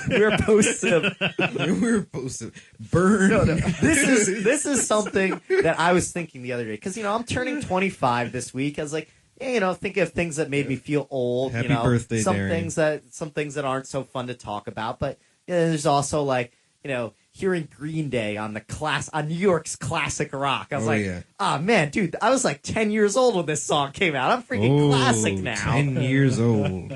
We're post We're supposed to burn. this is something that I was thinking the other day, because I'm turning 25 this week. I was like, think of things that made me feel old. Happy birthday, some Darian. things that aren't so fun to talk about. But there's also like hearing Green Day on New York's classic rock. I was Oh, yeah. Man, dude, I was like 10 years old when this song came out. I'm freaking classic now. 10 years old.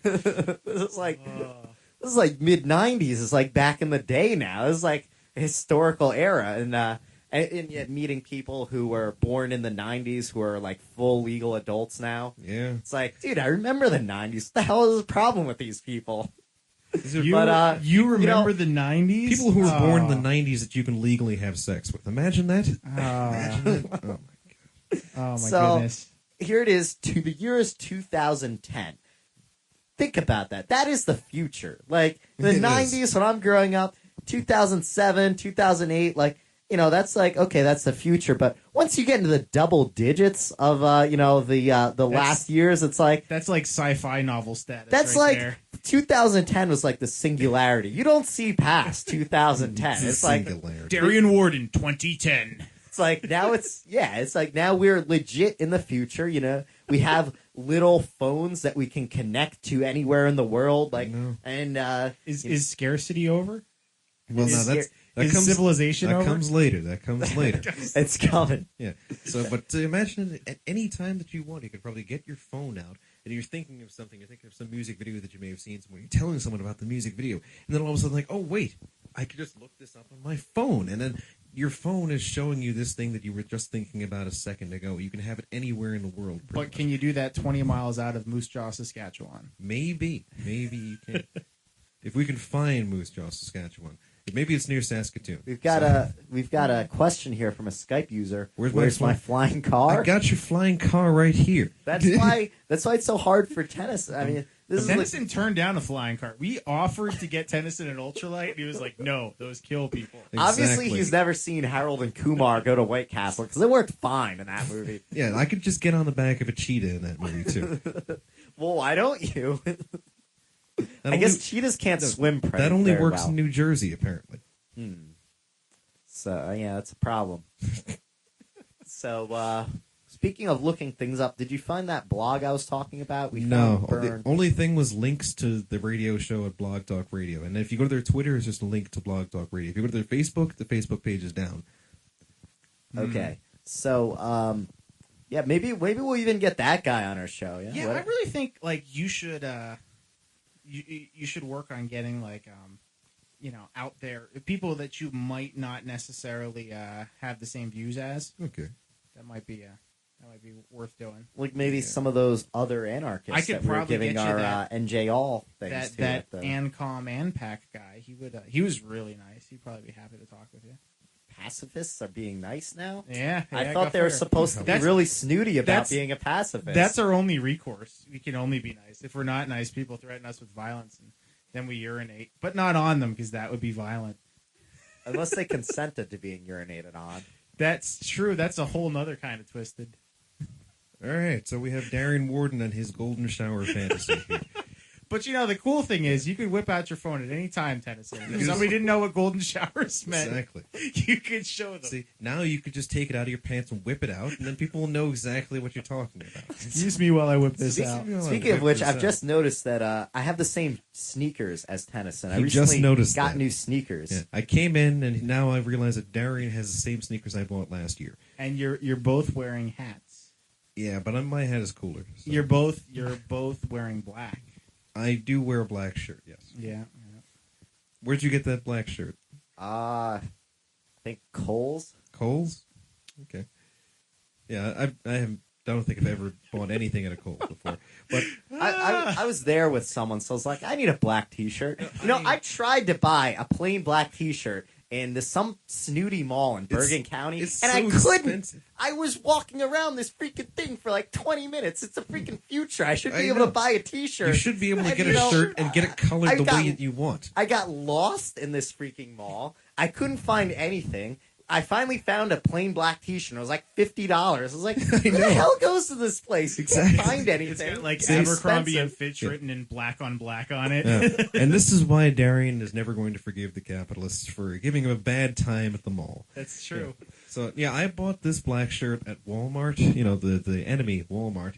This is like mid '90s. It's like back in the day now. This is like a historical era, and yet meeting people who were born in the '90s who are like full legal adults now. Yeah. It's like, dude, I remember the '90s. What the hell is the problem with these people? You know, remember the 90s? People who were born in the 90s that you can legally have sex with. Imagine that. Oh my So- goodness. Here it is. The year is 2010. Think about that. That is the future. Like in the It is. 90s when I'm growing up, 2007, 2008, that's like, okay, that's the future. But once you get into the double digits of, the last years, it's like, That's like sci-fi novel status. that's right like there. 2010 was like the singularity. You don't see past 2010. It's like, Singularity. Darian Warden, 2010. it's like now it's like now we're legit in the future. We have little phones that we can connect to anywhere in the world. Like, know. and, Is scarcity over? Well, Is now that Is comes civilization that over? comes later. That comes later. it's coming. Yeah. So, but imagine at any time that you want, you could probably get your phone out and you're thinking of something. You're thinking of some music video that you may have seen somewhere. You're telling someone about the music video, and then all of a sudden, like, oh wait, I could just look this up on my phone, and then your phone is showing you this thing that you were just thinking about a second ago. You can have it anywhere in the world. pretty But much. can you do that 20 miles out of Moose Jaw, Saskatchewan? Maybe you can. If we can find Moose Jaw, Saskatchewan. Maybe it's near Saskatoon. We've got a question here from a Skype user. Where's my my flying car? I got your flying car right here. That's why it's so hard for tennis. I mean, this is like, Tennyson turned down a flying cart. We offered to get Tennyson an ultralight, and he was like, "No, those kill people." obviously Exactly. he's never seen Harold and Kumar go to White Castle because it worked fine in that movie. Yeah, I could just get on the back of a cheetah in that movie too. Well, why don't you? That I guess only- cheetahs can't swim. that only very works well. in New Jersey, apparently. So yeah, that's a problem. So speaking of looking things up, did you find that blog I was talking about? No, the Burn. only thing was links to the radio show at Blog Talk Radio, and if you go to their Twitter, it's just a link to Blog Talk Radio. If you go to their Facebook, the Facebook page is down. Okay, so yeah, maybe we'll even get that guy on our show. Yeah, Yeah, what- I really think like you should you should work on getting like out there people that you might not necessarily have the same views as. Okay. That might be worth doing. like maybe some of those other anarchists I could that we're probably giving get you our that- NJ All things That to. that at the- Ancom Anpac guy, he was really nice. He'd probably be happy to talk with you. pacifists are being nice now. Yeah, I go thought they were figure. supposed to be That's- really snooty about that's- being a pacifist. That's our only recourse. We can only be nice. If we're not nice, people threaten us with violence, and then we urinate, but not on them because that would be violent. Unless they consented to being urinated on. That's true. That's a whole nother kind of twisted. All right, so we have Darren Warden and his golden shower fantasy here. But the cool thing is you could whip out your phone at any time, Tennyson. If somebody didn't know what golden showers meant, Exactly. you could show them. See, now you could just take it out of your pants and whip it out, and then people will know exactly what you're talking about. Excuse me while I whip this out. Speaking of which, I've just noticed that I have the same sneakers as Tennyson. I You recently just noticed got that. new sneakers. Yeah, I came in, and now I realize that Darian has the same sneakers I bought last year. And you're both wearing hats. Yeah, but my hat is cooler. So. You're both wearing black. I do wear a black shirt, yes. Yeah. Where'd you get that black shirt? I think Kohl's. Kohl's? Okay. Yeah, I don't think I've ever bought anything at a Kohl's before. But I was there with someone, so I was like, I need a black T-shirt. I tried to buy a plain black T-shirt in some snooty mall in Bergen County, it's and so I couldn't. expensive. I was walking around this freaking thing for like 20 minutes. It's a freaking future. I should be I able know. to buy a T-shirt. you should be able to And, get a shirt and get it colored I the got- way that you want. I got lost in this freaking mall. I couldn't find anything. I finally found a plain black T-shirt. It was like $50. I was like, who the hell goes to this place? You Exactly. can't find anything. It's got like It's Abercrombie and expensive. Fitch written in black on black on it. Yeah. And this is why Darian is never going to forgive the capitalists for giving him a bad time at the mall. That's true. So, yeah, I bought this black shirt at Walmart, the enemy Walmart.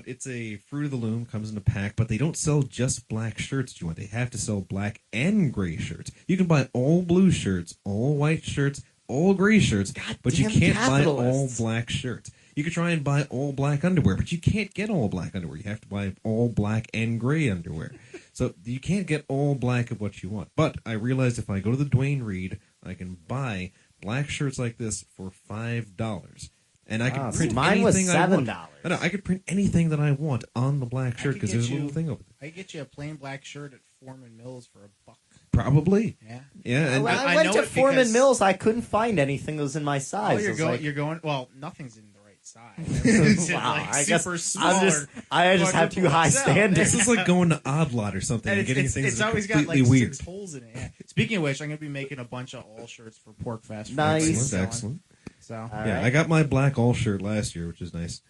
It's a Fruit of the Loom, comes in a pack, but they don't sell just black shirts, Joint. They have to sell black and gray shirts. You can buy all blue shirts, all white shirts, all gray shirts, but you Goddamn can't buy all capitalists. black shirts. You could try and buy all black underwear, but you can't get all black underwear. You have to buy all black and gray underwear. So you can't get all black of what you want. But I realized if I go to the Duane Reade, I can buy black shirts like this for $5. And I can print mine was anything I want. $7. I know, I could print anything that I want on the black I shirt could because get there's a you- little thing over there. I get you a plain black shirt at Foreman Mills for $1. Probably. Yeah. Yeah. And When I I went know to it Foreman because- Mills, I couldn't find anything that was in my Oh, size. I was like, you're going. Well, nothing's in the right size. It's in, wow, like, I guess super small. I just have too high standards. this is like going to Odd Lot or something and, getting things it's that are always got completely like weird. 6 holes in it. Yeah. Speaking of which, I'm going to be making a bunch of all shirts for Pork Fest. Nice. Excellent. So All Yeah, right. I got my black all shirt last year, which is nice.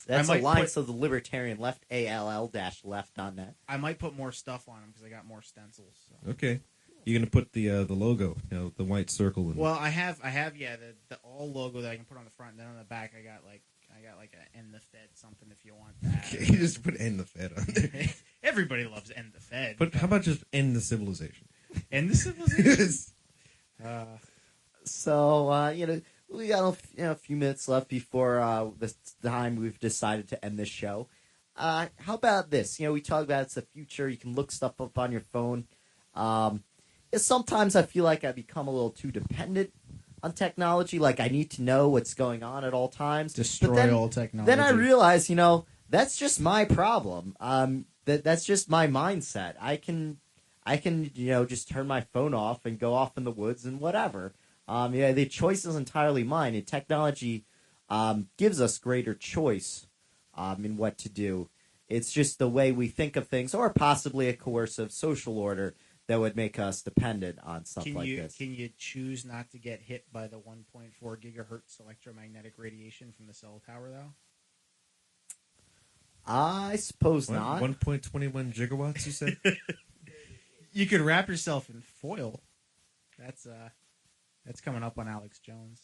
That's I might Alliance put- of the Libertarian Left, ALL-left.net. I might put more stuff on them because I got more stencils. So. Okay. You're gonna put the logo, the white circle. In. Well, I have, the all logo that I can put on the front. And then on the back, I got like a End the Fed something if you want that. Okay, you just put end the Fed on there. Everybody loves End the Fed. But how about just end the civilization? End the civilization. So, we got a few minutes left before the time we've decided to end this show. How about this? We talk about it's the future. You can look stuff up on your phone. Sometimes I feel like I become a little too dependent on technology. Like I need to know what's going on at all times. Destroy But then- all technology. Then I realize, that's just my problem. That's just my mindset. I can, just turn my phone off and go off in the woods and whatever. The choice is entirely mine. And technology gives us greater choice in what to do. It's just the way we think of things, or possibly a coercive social order that would make us dependent on stuff like this. Can you choose not to get hit by the 1.4 gigahertz electromagnetic radiation from the cell tower, though? I suppose not. 1.21 gigawatts, you said? You could wrap yourself in foil. That's coming up on Alex Jones.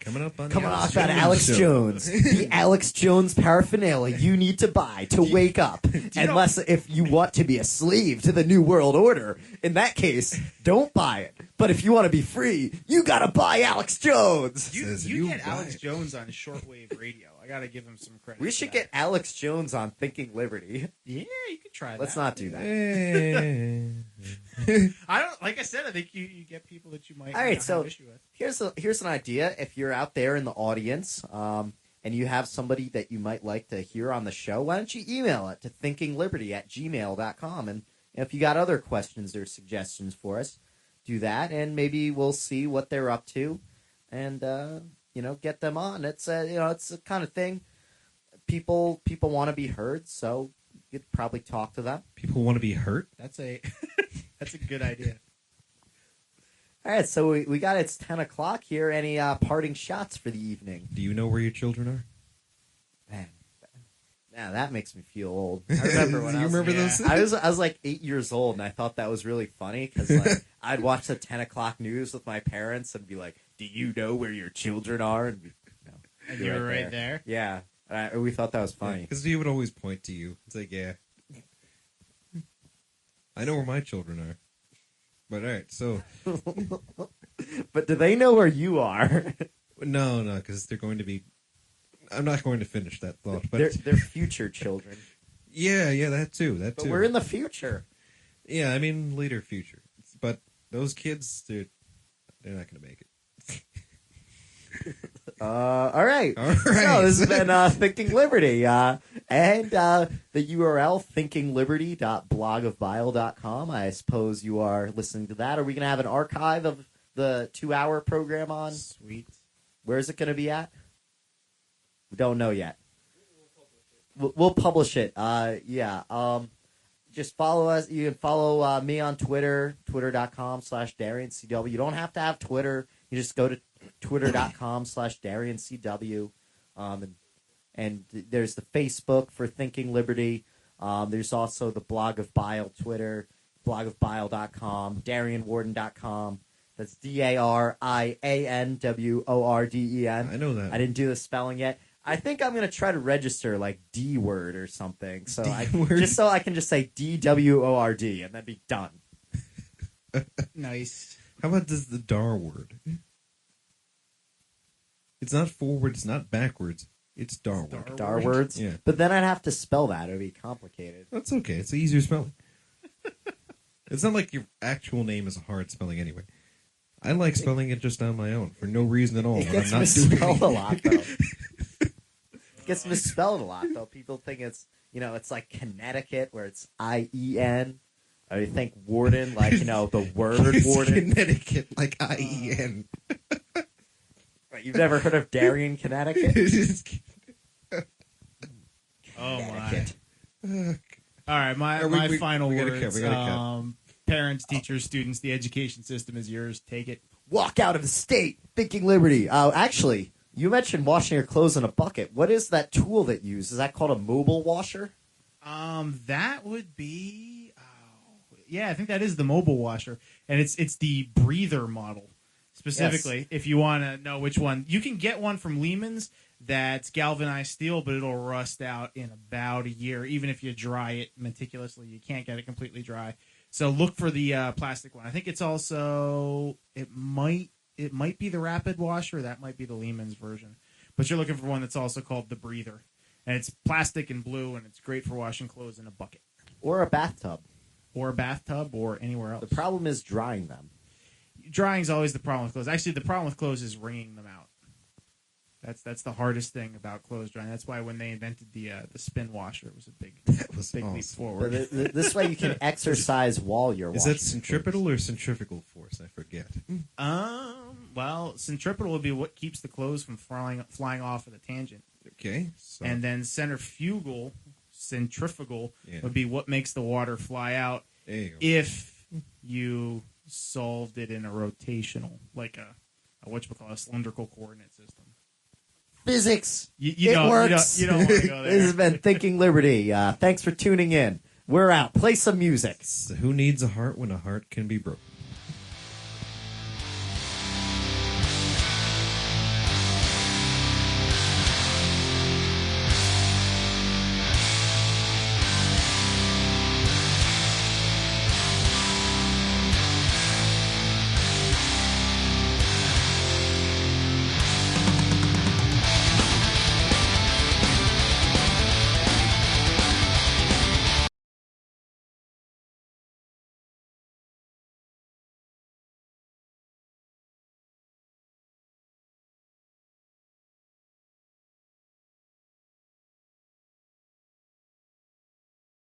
Coming up on Coming the off that Alex Jones. The Alex Jones paraphernalia you need to buy to wake up. Unless if you want to be a slave to the New World Order. In that case, don't buy it. But if you want to be free, you gotta buy Alex Jones. You Says get buy Alex it. Jones on shortwave radio. I gotta give him some credit. We for should that. get Alex Jones on Thinking Liberty. Yeah, you could try that. Let's not do that. I don't. Like I said, I think you get people that you might All right, have so issue with. Here's an idea. If you're out there in the audience, and you have somebody that you might like to hear on the show, why don't you email it to thinkingliberty@gmail.com? And if you got other questions or suggestions for us, do that, and maybe we'll see what they're up to, and get them on. It's it's the kind of thing people want to be heard, so you could probably talk to them. People want to be hurt? That's a that's a good idea. All right, so we got it's 10 o'clock here. Any parting shots for the evening? Do you know where your children are? Man, now that makes me feel old. I remember when Do I you was, remember those? I was like 8 years old, and I thought that was really funny because like, I'd watch the 10 o'clock news with my parents and be like, "Do you know where your children are?" And And be you were right there. Yeah, we thought that was funny. Because he would always point to you. It's like, yeah, I know where my children are. But all right, so But do they know where you are? no, because they're going to be. I'm not going to finish that thought, but they're future children. yeah, that too. But we're in the future. Yeah, I mean later future. But those kids, they're not going to make it. All right. All right. So this has been Thinking Liberty. And the URL, thinkingliberty.blogofbile.com. I suppose you are listening to that. Are we going to have an archive of the 2-hour program on? Sweet. Where is it going to be at? We don't know yet. We'll publish it. Just follow us. You can follow me on Twitter, twitter.com/DarianCW. You don't have to have Twitter. You just go to twitter.com/DarianCW. And there's the Facebook for Thinking Liberty. There's also the Blog of Bile Twitter, blogofbile.com, DarianWarden.com. That's DarianWorden. I know that. I didn't do the spelling yet. I think I'm going to try to register like D word or something. So just so I can just say DWORD and then be done. Nice. How about this the Dar word? It's not forward. It's not backwards. It's Dar word. Dar words? Yeah. But then I'd have to spell that. It would be complicated. That's okay. It's easier spelling. It's not like your actual name is a hard spelling anyway. I like spelling it just on my own for no reason at all. It when gets I'm not doing misspelled a anything. lot, though. It gets misspelled a lot, though. People think it's, it's like Connecticut, where it's IEN. Or you think warden, like, the word It's warden. Connecticut, like IEN. Right, you've never heard of Darien, Connecticut? Oh, my. Connecticut. All right, my we final gotta words. cut, we gotta cut. Parents, teachers, students, the education system is yours. Take it. Walk out of the state, thinking liberty. Actually, you mentioned washing your clothes in a bucket. What is that tool that you use? Is that called a mobile washer? That would be, I think that is the mobile washer, and it's the breather model specifically. Yes. If you want to know which one, you can get one from Lehman's that's galvanized steel, but it'll rust out in about a year. Even if you dry it meticulously, you can't get it completely dry. So look for the plastic one. I think it's also it might be the rapid washer. That might be the Lehman's version, but you're looking for one that's also called the breather. And it's plastic and blue, and it's great for washing clothes in a bucket. Or a bathtub. Or a bathtub, or anywhere else. The problem is drying them. Drying is always the problem with clothes. Actually, the problem with clothes is wringing them out. That's the hardest thing about clothes drying. That's why when they invented the spin washer, it was a big awesome. leap forward. But this way you can exercise while you're Is washing. that centripetal or centrifugal force? I forget. Well, centripetal would be what keeps the clothes from flying off at a tangent. Okay. So. And then centrifugal would be what makes the water fly out There you go. if you solved it in a rotational, like a cylindrical coordinate system. Physics. You works. don't want to go there. This has been Thinking Liberty. Thanks for tuning in. We're out. Play some music. So who needs a heart when a heart can be broken?